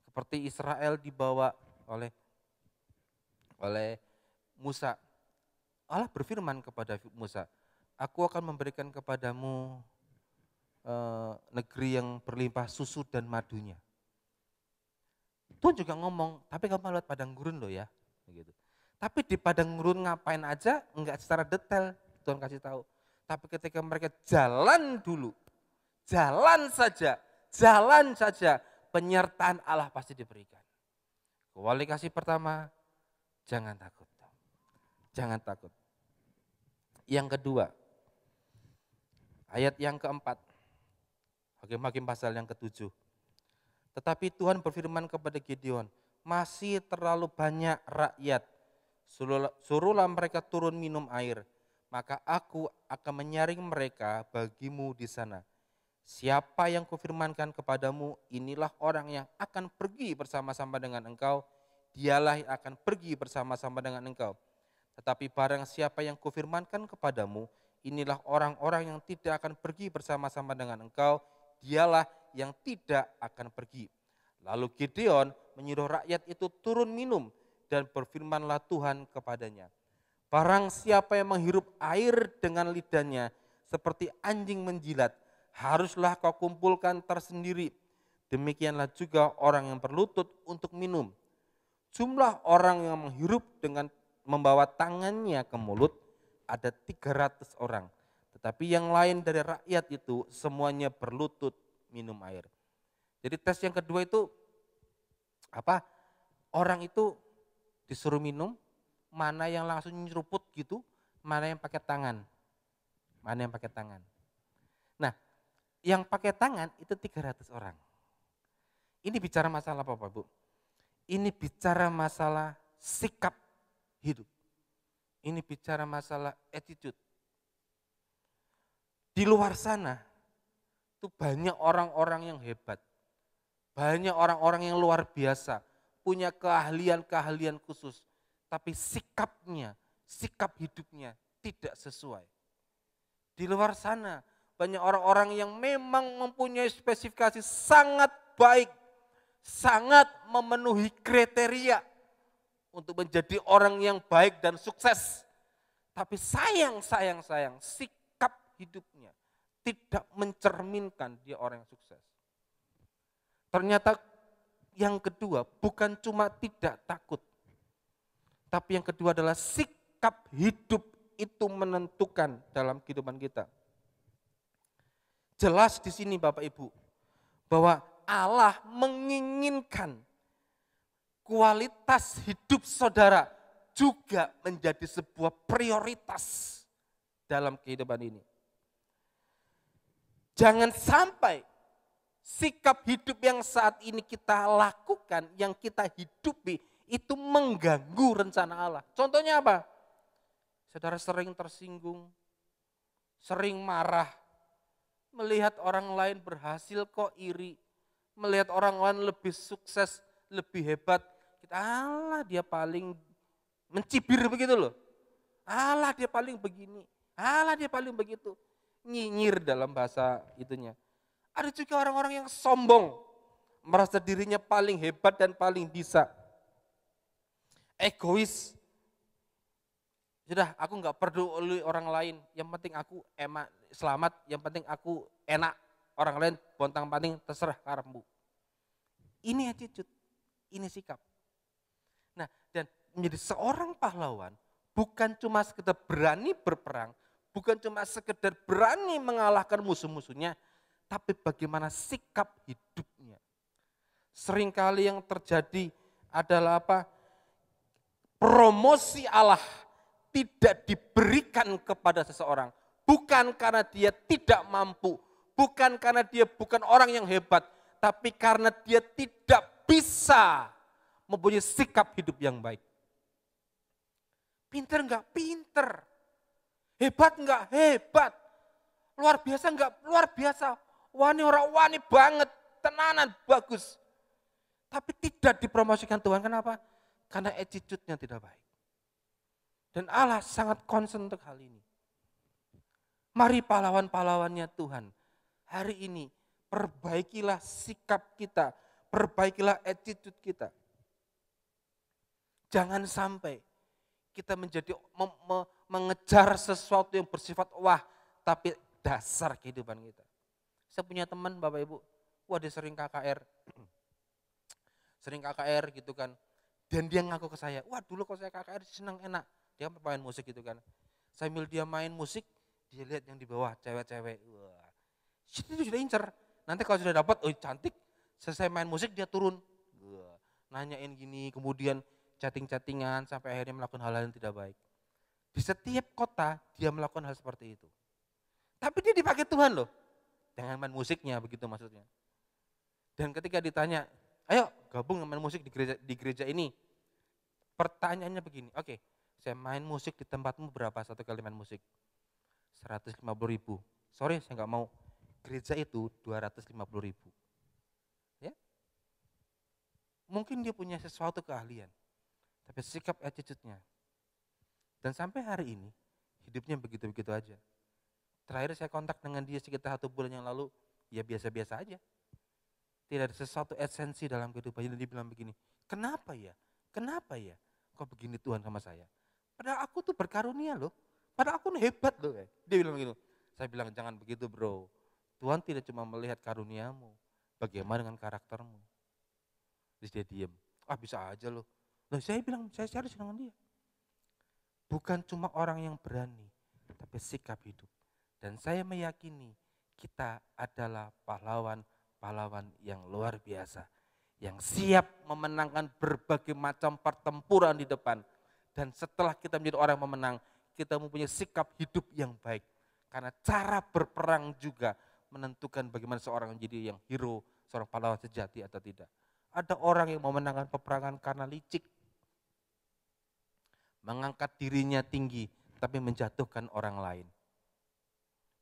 Seperti Israel dibawa oleh Musa. Allah berfirman kepada Musa, aku akan memberikan kepadamu negeri yang berlimpah susu dan madunya. Tuhan juga ngomong, tapi kamu lewat padang gurun loh ya. Begitu. Tapi di padang gurun ngapain aja, enggak secara detail Tuhan kasih tahu. Tapi ketika mereka jalan dulu, jalan saja, penyertaan Allah pasti diberikan. Kualifikasi pertama, jangan takut. Jangan takut. Yang kedua, ayat yang keempat, Hakim-Hakim pasal yang ke-7. Tetapi Tuhan berfirman kepada Gideon, masih terlalu banyak rakyat, suruhlah mereka turun minum air, maka aku akan menyaring mereka bagimu di sana. Siapa yang kufirmankan kepadamu, inilah orang yang akan pergi bersama-sama dengan engkau, dialah yang akan pergi bersama-sama dengan engkau. Tetapi barang siapa yang kufirmankan kepadamu, inilah orang-orang yang tidak akan pergi bersama-sama dengan engkau, dialah yang tidak akan pergi. Lalu Gideon menyuruh rakyat itu turun minum, dan berfirmanlah Tuhan kepadanya, barang siapa yang menghirup air dengan lidahnya seperti anjing menjilat, haruslah kau kumpulkan tersendiri. Demikianlah juga orang yang berlutut untuk minum. Jumlah orang yang menghirup dengan membawa tangannya ke mulut ada 300 orang. Tetapi yang lain dari rakyat itu semuanya berlutut minum air. Jadi tes yang kedua itu apa? Orang itu disuruh minum, mana yang langsung nyeruput gitu, mana yang pakai tangan. Mana yang pakai tangan. Nah, yang pakai tangan itu 300 orang. Ini bicara masalah apa Bapak Bu? Ini bicara masalah sikap hidup. Ini bicara masalah attitude. Di luar sana itu banyak orang-orang yang hebat. Banyak orang-orang yang luar biasa, punya keahlian-keahlian khusus, tapi sikapnya, sikap hidupnya tidak sesuai. Di luar sana banyak orang-orang yang memang mempunyai spesifikasi sangat baik, sangat memenuhi kriteria untuk menjadi orang yang baik dan sukses. Tapi sayang, sikap hidupnya tidak mencerminkan dia orang yang sukses. Ternyata yang kedua bukan cuma tidak takut, tapi yang kedua adalah sikap hidup itu menentukan dalam kehidupan kita. Jelas di sini Bapak Ibu, bahwa Allah menginginkan kualitas hidup saudara juga menjadi sebuah prioritas dalam kehidupan ini. Jangan sampai sikap hidup yang saat ini kita lakukan, yang kita hidupi, itu mengganggu rencana Allah. Contohnya apa? Saudara sering tersinggung, sering marah, melihat orang lain berhasil kok iri, melihat orang lain lebih sukses, lebih hebat, kita alah dia paling mencibir begitu loh. Alah dia paling begini, alah dia paling begitu. Nyinyir dalam bahasa itunya. Ada juga orang-orang yang sombong, merasa dirinya paling hebat dan paling bisa. Egois. Sudah, aku nggak peduli orang lain, yang penting aku selamat, yang penting aku enak. Orang lain bontang-panting terserah karepmu. Ini attitude, ini sikap. Nah, dan menjadi seorang pahlawan bukan cuma sekedar berani berperang, bukan cuma sekedar berani mengalahkan musuh-musuhnya, tapi bagaimana sikap hidupnya. Seringkali yang terjadi adalah apa? Promosi Allah tidak diberikan kepada seseorang. Bukan karena dia tidak mampu, bukan karena dia bukan orang yang hebat, tapi karena dia tidak bisa mempunyai sikap hidup yang baik. Pinter enggak? Pinter. Hebat enggak? Hebat. Luar biasa enggak? Luar biasa. Wani orang wani banget, tenanan bagus. Tapi tidak dipromosikan Tuhan. Kenapa? Karena attitude-nya tidak baik. Dan Allah sangat concern untuk hal ini. Mari pahlawan-pahlawannya Tuhan, hari ini perbaikilah sikap kita, perbaikilah attitude kita. Jangan sampai kita menjadi mengejar sesuatu yang bersifat wah, tapi dasar kehidupan kita. Saya punya teman Bapak Ibu, wah dia sering KKR. Sering KKR gitu kan. Dan dia ngaku ke saya, wah dulu kalau saya KKR senang enak. Dia main musik gitu kan. Sambil dia main musik, dia lihat yang di bawah cewek-cewek. Wah, itu sudah incer. Nanti kalau sudah dapat, oh cantik. Selesai main musik dia turun. Wah, nanyain gini, kemudian chatting-chattingan sampai akhirnya melakukan hal-hal yang tidak baik. Di setiap kota dia melakukan hal seperti itu. Tapi dia dipakai Tuhan loh. Dengan main musiknya begitu maksudnya. Dan ketika ditanya, ayo gabung main musik di gereja ini. Pertanyaannya begini, oke, saya main musik di tempatmu berapa satu kali main musik? 150.000. Sorry saya nggak mau. Gereja itu 250.000. Ya? Mungkin dia punya sesuatu keahlian. Tapi sikap attitude-nya. Dan sampai hari ini hidupnya begitu-begitu aja. Terakhir saya kontak dengan dia sekitar 1 bulan yang lalu, ya biasa-biasa aja. Tidak ada sesuatu esensi dalam kehidupannya. Dan dia bilang begini, kenapa ya? Kenapa ya? Kok begini Tuhan sama saya? Padahal aku tuh berkarunia loh. Padahal aku hebat loh. Dia bilang begitu. Saya bilang jangan begitu bro. Tuhan tidak cuma melihat karuniamu. Bagaimana dengan karaktermu? Terus dia diam. Ah bisa aja loh. Loh saya bilang saya serius dengan dia. Bukan cuma orang yang berani. Tapi sikap hidup. Dan saya meyakini kita adalah pahlawan yang luar biasa. Yang siap memenangkan berbagai macam pertempuran di depan. Dan setelah kita menjadi orang yang memenang, kita mempunyai sikap hidup yang baik. Karena cara berperang juga menentukan bagaimana seorang menjadi yang hero, seorang pahlawan sejati atau tidak. Ada orang yang memenangkan peperangan karena licik. Mengangkat dirinya tinggi, tapi menjatuhkan orang lain.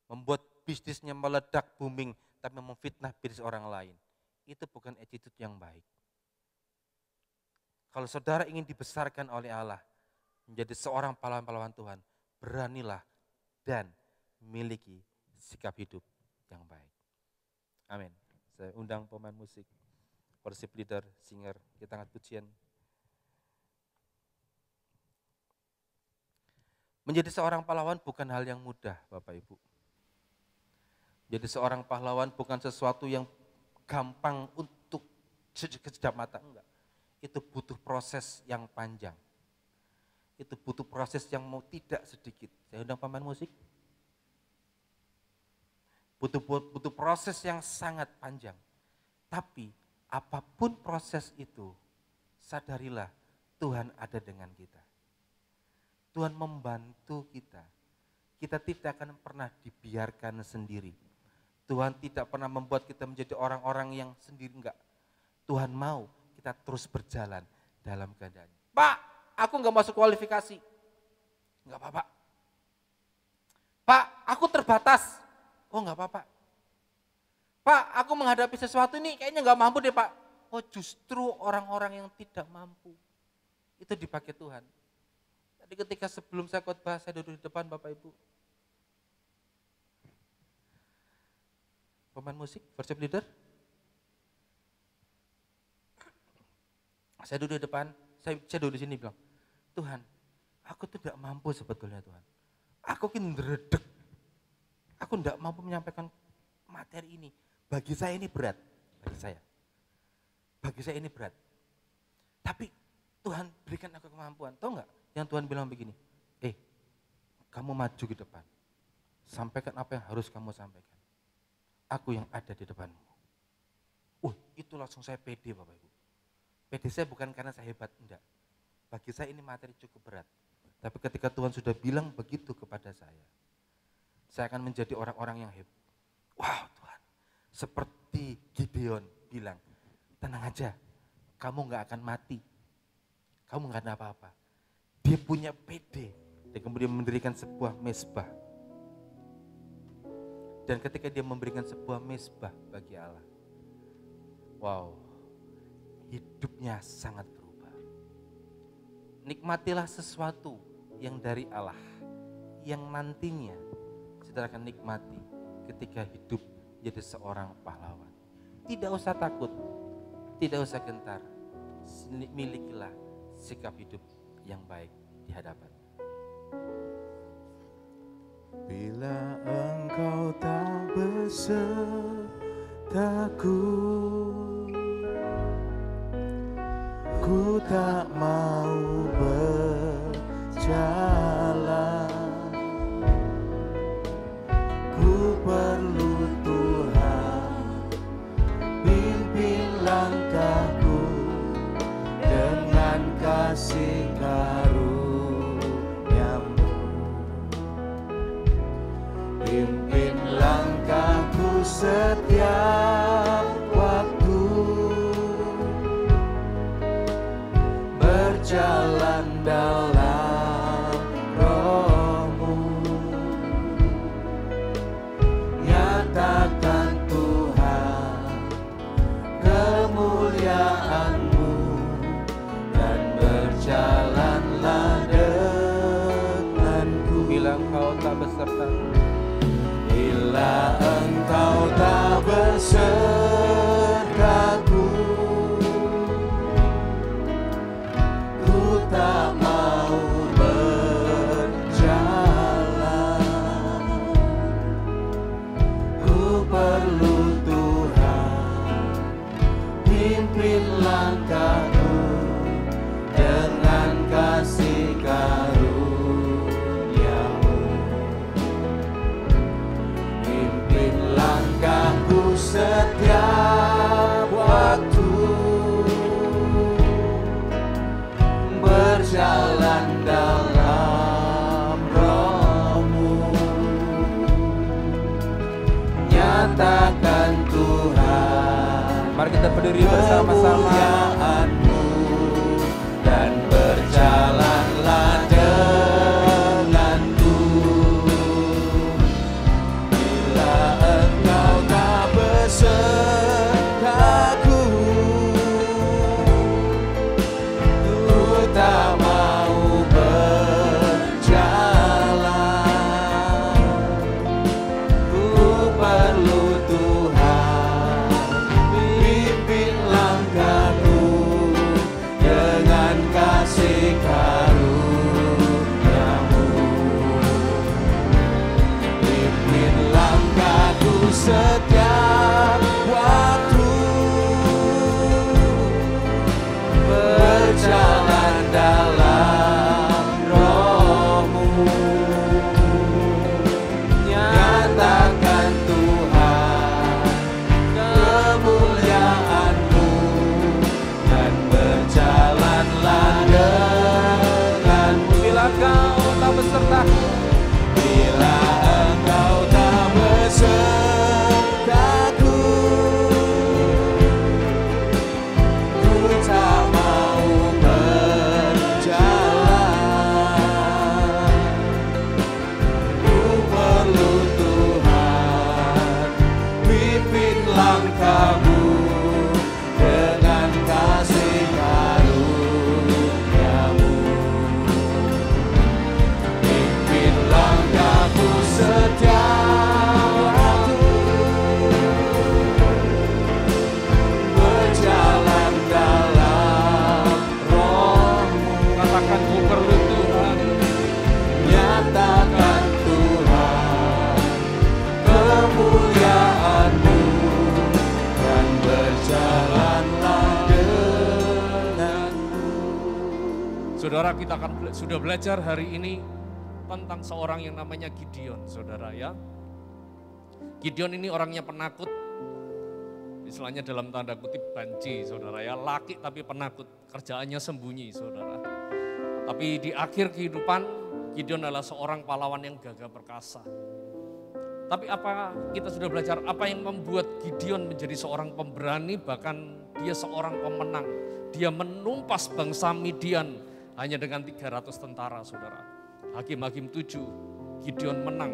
Membuat bisnisnya meledak booming, tapi memfitnah bisnis orang lain. itu bukan attitude yang baik. Kalau saudara ingin dibesarkan oleh Allah, menjadi seorang pahlawan-pahlawan Tuhan, beranilah dan miliki sikap hidup yang baik. Amin. Saya undang pemain musik, worship leader, singer, kita angkat pujian. Menjadi seorang pahlawan bukan hal yang mudah, Bapak Ibu. Jadi seorang pahlawan bukan sesuatu yang gampang untuk sekejap mata, enggak. Itu butuh proses yang panjang. Itu butuh proses yang mau tidak sedikit. Saya undang pemain musik. Butuh proses yang sangat panjang. Tapi apapun proses itu, sadarilah Tuhan ada dengan kita. Tuhan membantu kita. Kita tidak akan pernah dibiarkan sendiri. Tuhan tidak pernah membuat kita menjadi orang-orang yang sendiri, enggak. Tuhan mau kita terus berjalan dalam keadaan. Pak, aku enggak masuk kualifikasi. Enggak apa-apa. Pak, aku terbatas. Oh enggak apa-apa. Pak, aku menghadapi sesuatu ini kayaknya enggak mampu deh Pak. Oh justru orang-orang yang tidak mampu. Itu dipakai Tuhan. Tadi ketika sebelum saya khotbah, saya duduk di depan Bapak Ibu. Pemain musik, worship leader. Saya duduk di depan, saya duduk di sini bilang, Tuhan, aku tuh tidak mampu sebetulnya Tuhan. Aku kini meredek. Aku tidak mampu menyampaikan materi ini. Bagi saya ini berat, bagi saya. Bagi saya ini berat. Tapi Tuhan berikan aku kemampuan. Tahu enggak yang Tuhan bilang begini, kamu maju ke depan. Sampaikan apa yang harus kamu sampaikan. Aku yang ada di depanmu. Itu langsung saya pede Bapak Ibu. Pede saya bukan karena saya hebat, enggak. Bagi saya ini materi cukup berat. Tapi ketika Tuhan sudah bilang begitu kepada saya akan menjadi orang-orang yang hebat. Wow Tuhan, seperti Gideon bilang, tenang aja, kamu enggak akan mati. Kamu enggak ada apa-apa. Dia punya pede, dia kemudian mendirikan sebuah mezbah. Dan ketika dia memberikan sebuah mezbah bagi Allah, wow, hidupnya sangat berubah. Nikmatilah sesuatu yang dari Allah, yang nantinya saudara akan nikmati ketika hidup jadi seorang pahlawan. Tidak usah takut, tidak usah gentar, milikilah sikap hidup yang baik di hadapan. Bila engkau tak besertaku, ku tak mau berjalan. Ku perlu Tuhan, pimpin langkahku dengan kasih karunia-Mu. Pimpin langkahku setiap waktu, berjalan dalam Roh-Mu. Nyatakan Tuhan kemuliaan-Mu dan berjalanlah denganku. Bila engkau tak beserta, bila engkau tak besertaku, ku tak mau berjalan. Ku perlu Tuhan, pimpin langkahku dengan kasih karunia-Mu. Pimpin langkahku setiap waktu, berjalan dalam Roh-Mu. Nyatakan Tuhan, mari kita berdiri bersama-sama. kemuliaan-Mu dan berjalanlah denganku. Bila engkau tak besertaku, Nyatakan ku perlu Tuhan. Nyatakan Tuhan kemuliaan-Mu dan berjalanlah denganku. Saudara, kita akan sudah belajar hari ini tentang seorang yang namanya Gideon, saudara ya. Gideon ini orangnya penakut, istilahnya dalam tanda kutip banci, saudara ya. Laki tapi penakut, kerjaannya sembunyi, saudara. Tapi di akhir kehidupan, Gideon adalah seorang pahlawan yang gagah perkasa. Tapi apa kita sudah belajar, apa yang membuat Gideon menjadi seorang pemberani, bahkan dia seorang pemenang. Dia menumpas bangsa Midian hanya dengan 300 tentara, saudara. Hakim-Hakim 7, Gideon menang.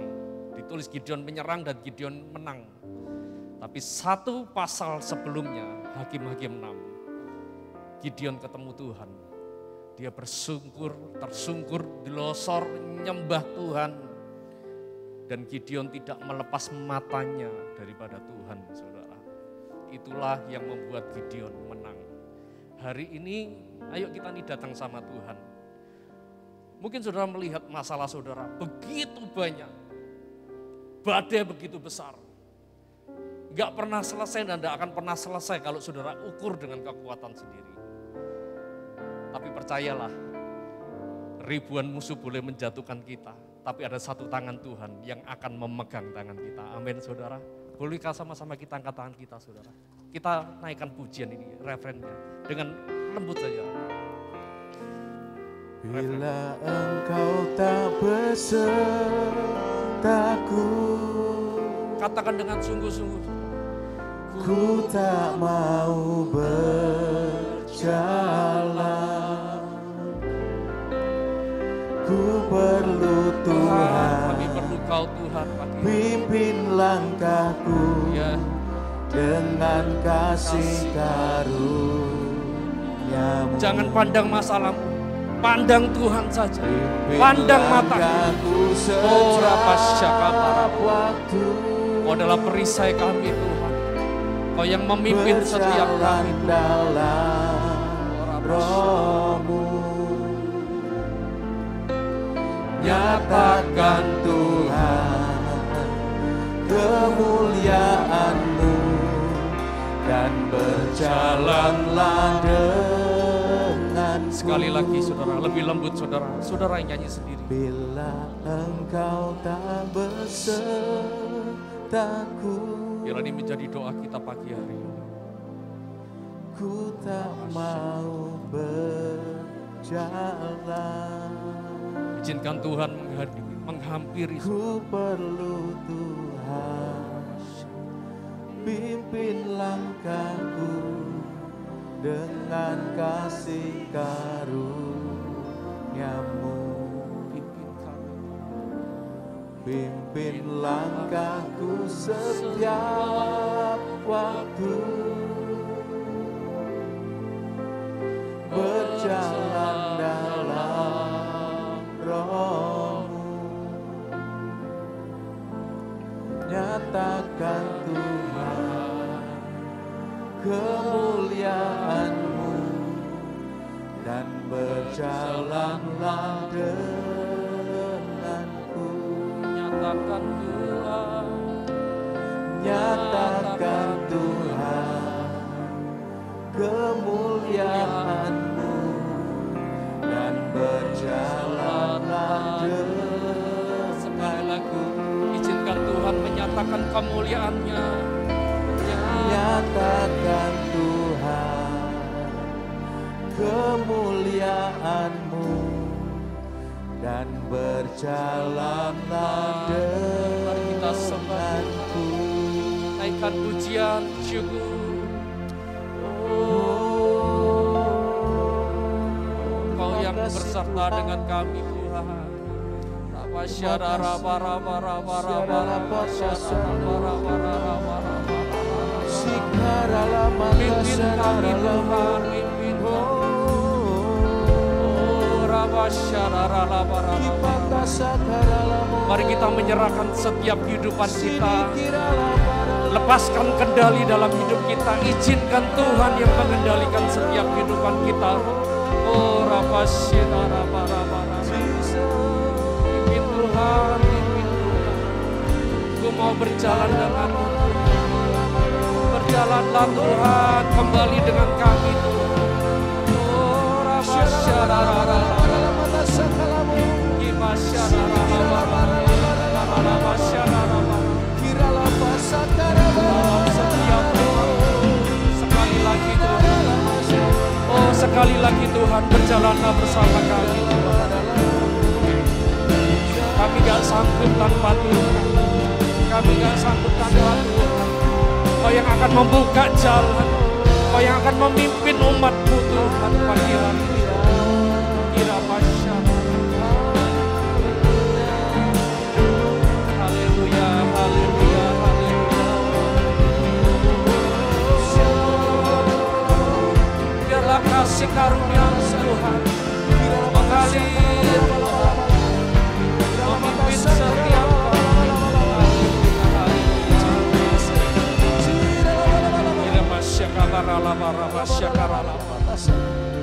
Ditulis Gideon menyerang dan Gideon menang. Tapi satu pasal sebelumnya, Hakim-Hakim 6, Gideon ketemu Tuhan. Dia tersungkur, dilosor, menyembah Tuhan. Dan Gideon tidak melepas matanya daripada Tuhan, saudara. Itulah yang membuat Gideon menang. Hari ini, ayo kita nih datang sama Tuhan. Mungkin saudara melihat masalah saudara begitu banyak. Badai begitu besar. Gak pernah selesai dan gak akan pernah selesai kalau saudara ukur dengan kekuatan sendiri. Tapi percayalah, ribuan musuh boleh menjatuhkan kita. Tapi ada satu tangan Tuhan yang akan memegang tangan kita. Amin, saudara. Bolehkah sama-sama kita angkat tangan kita, saudara? Kita naikkan pujian ini, referennya. Dengan lembut saja. Bila Engkau tak besertaku, katakan dengan sungguh-sungguh, ku tak mau berjalan. Ku perlu Tuhan, kami perlu Kau Tuhan. Pimpin langkahku ya, dengan kasih karunia-Mu. Jangan pandang masalahmu, pandang Tuhan saja. Pandang matamu. Oh Rapasyaka waktu. Kau adalah perisai kami Tuhan. Kau yang memimpin setiap kami dalam Roh-Mu. Nyatakan Tuhan kemuliaan-Mu dan berjalanlah denganku. Sekali lagi saudara, lebih lembut saudara. Saudara yang nyanyi sendiri. Bila Engkau tak besertaku, biar ini menjadi doa kita pagi hari ini. Ku tak mau berjalan. Izinkan Tuhan menghampiri. Ku perlu Tuhan, pimpin langkahku dengan kasih karunia-Mu. Pimpin langkahku setiap waktu, berjalan dalam Roh-Mu. Nyatakan Tuhan kemuliaan-Mu dan berjalanlah denganku. Nyatakan Tuhan, nyatakan Tuhan kemuliaan-Mu dan berjalanlah denganku. Sekali lagi, izinkan Tuhan menyatakan kemuliaan-Nya. Nyatakan Tuhan kemuliaan-Mu dan berjalanlah denganku. Naikkan pujian, syukur. Kau yang berserta dengan kami Tuhan. Pimpin kami Tuhan, pimpin Mari kita menyerahkan setiap kehidupan kita. Lepaskan kendali dalam hidup kita. Izinkan Tuhan yang mengendalikan setiap kehidupan kita. Oh, Pimpin Tuhan, pimpin Tuhan. Ku mau berjalan denganmu. Berjalanlah Tuhan, kembali dengan kami Tuhan. Sekali lagi Tuhan, oh sekali lagi Tuhan, berjalanlah bersama kami. Kami gak sanggup tanpa Tuhan, kami gak sanggup tanpa Tuhan. Kau yang akan membuka jalan, Kau yang akan memimpin umat-Mu Tuhan pagi hari ini. Kira masyarakat. Haleluya, haleluya, haleluya. Biarlah kasih karunia Tuhan mengalir, memimpin setiap kami.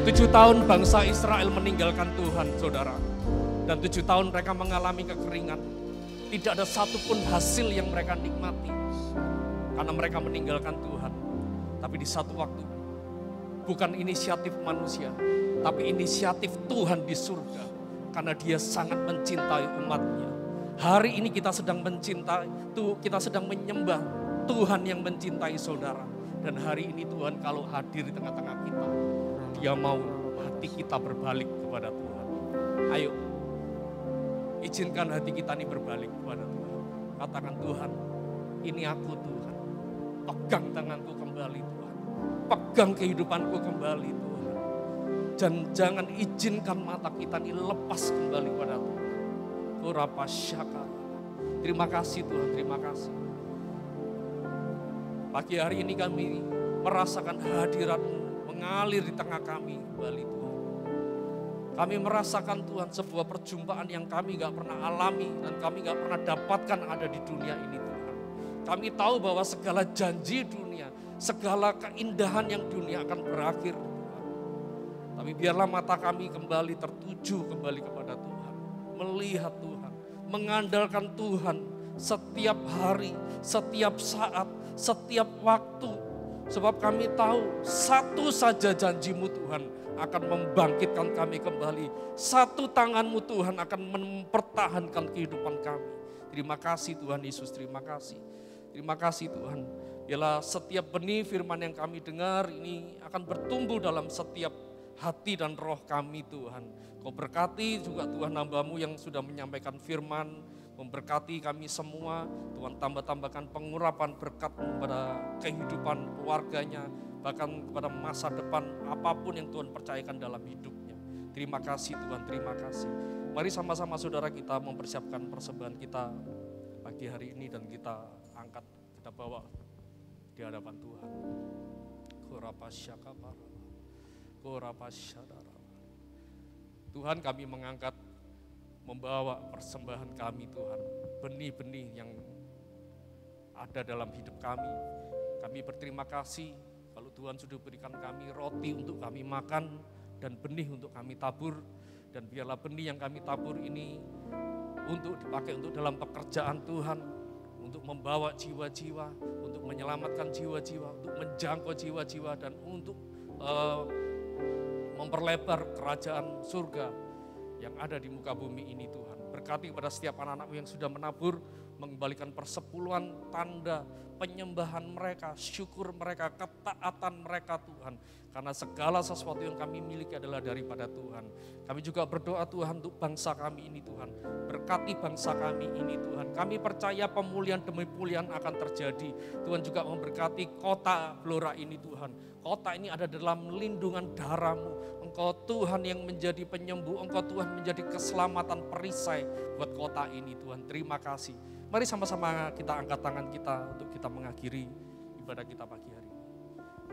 7 tahun bangsa Israel meninggalkan Tuhan, saudara. Dan 7 tahun mereka mengalami kekeringan. Tidak ada satupun hasil yang mereka nikmati. Karena mereka meninggalkan Tuhan. Tapi di satu waktu, bukan inisiatif manusia, tapi inisiatif Tuhan di surga. Karena Dia sangat mencintai umat-Nya. Hari ini kita sedang mencintai, kita sedang menyembah Tuhan yang mencintai saudara. Dan hari ini Tuhan kalau hadir di tengah-tengah kita, Dia mau hati kita berbalik kepada Tuhan. Ayo, izinkan hati kita ini berbalik kepada Tuhan. Katakan, Tuhan, ini aku Tuhan. Pegang tanganku kembali Tuhan. Pegang kehidupanku kembali Tuhan. Dan jangan izinkan mata kita ini lepas kembali kepada Tuhan. Kurapasyaka. Terima kasih Tuhan, terima kasih. Pagi hari ini kami merasakan hadirat-Mu mengalir di tengah kami kembali Tuhan. Kami merasakan Tuhan sebuah perjumpaan yang kami gak pernah alami dan kami gak pernah dapatkan ada di dunia ini Tuhan. Kami tahu bahwa segala janji dunia, segala keindahan yang dunia akan berakhir Tuhan. Tapi biarlah mata kami kembali tertuju kembali kepada Tuhan. Melihat Tuhan, mengandalkan Tuhan setiap hari, setiap saat, setiap waktu. Sebab kami tahu satu saja janji-Mu Tuhan akan membangkitkan kami kembali. Satu tangan-Mu Tuhan akan mempertahankan kehidupan kami. Terima kasih Tuhan Yesus, terima kasih. Terima kasih Tuhan. Biarlah setiap benih firman yang kami dengar ini akan bertumbuh dalam setiap hati dan roh kami Tuhan. Kau berkati juga Tuhan hamba-Mu yang sudah menyampaikan firman. Memberkati kami semua, Tuhan tambah-tambahkan pengurapan berkat-Mu pada kehidupan keluarganya, bahkan kepada masa depan apapun yang Tuhan percayakan dalam hidupnya. Terima kasih Tuhan, terima kasih. Mari sama-sama saudara kita mempersiapkan persembahan kita pagi hari ini dan kita angkat, kita bawa di hadapan Tuhan. Tuhan, kami mengangkat, membawa persembahan kami Tuhan, benih-benih yang ada dalam hidup kami. Kami berterima kasih kalau Tuhan sudah berikan kami roti untuk kami makan dan benih untuk kami tabur. Dan biarlah benih yang kami tabur ini untuk dipakai untuk dalam pekerjaan Tuhan, untuk membawa jiwa-jiwa, untuk menyelamatkan jiwa-jiwa, untuk menjangkau jiwa-jiwa dan untuk memperlebar kerajaan surga yang ada di muka bumi ini Tuhan. Berkati kepada setiap anak-anak-Mu yang sudah menabur, mengembalikan persepuluhan, tanda penyembahan mereka, syukur mereka, ketaatan mereka Tuhan. Karena segala sesuatu yang kami miliki adalah daripada Tuhan. Kami juga berdoa Tuhan untuk bangsa kami ini Tuhan. Berkati bangsa kami ini Tuhan. Kami percaya pemulihan demi pemulihan akan terjadi. Tuhan juga memberkati kota Blora ini Tuhan. Kota ini ada dalam lindungan darah-Mu. Engkau Tuhan yang menjadi penyembuh, Engkau Tuhan menjadi keselamatan perisai buat kota ini Tuhan. Terima kasih. Mari sama-sama kita angkat tangan kita untuk kita mengakhiri ibadah kita pagi hari ini.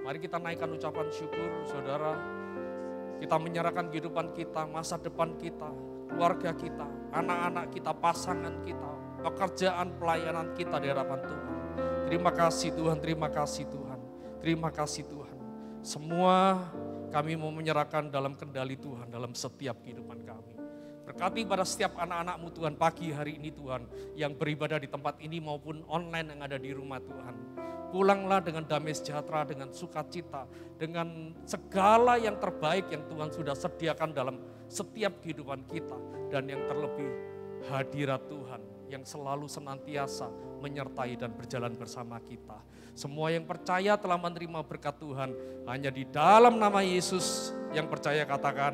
Mari kita naikkan ucapan syukur saudara. Kita menyerahkan kehidupan kita, masa depan kita, keluarga kita, anak-anak kita, pasangan kita, pekerjaan pelayanan kita di hadapan Tuhan. Terima kasih Tuhan, terima kasih Tuhan. Terima kasih Tuhan. Semua kami mau menyerahkan dalam kendali Tuhan dalam setiap kehidupan kami. Berkati pada setiap anak-anak-Mu Tuhan pagi hari ini Tuhan, yang beribadah di tempat ini maupun online yang ada di rumah Tuhan. Pulanglah dengan damai sejahtera, dengan sukacita, dengan segala yang terbaik yang Tuhan sudah sediakan dalam setiap kehidupan kita. Dan yang terlebih hadirat Tuhan yang selalu senantiasa menyertai dan berjalan bersama kita. Semua yang percaya telah menerima berkat Tuhan, hanya di dalam nama Yesus yang percaya katakan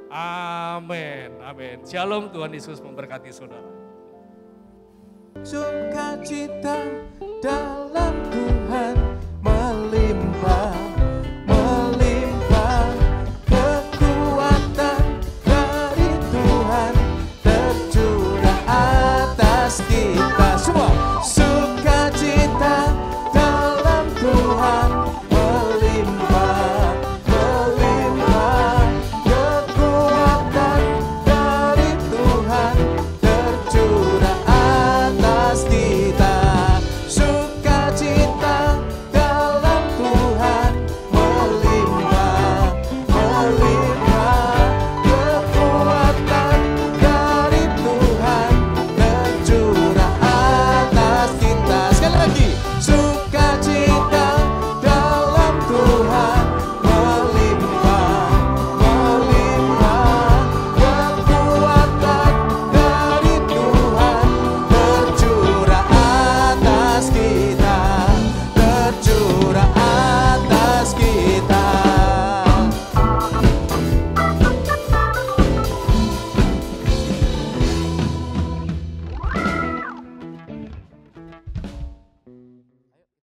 amin, amin. Shalom, Tuhan Yesus memberkati saudara. Sukacita dalam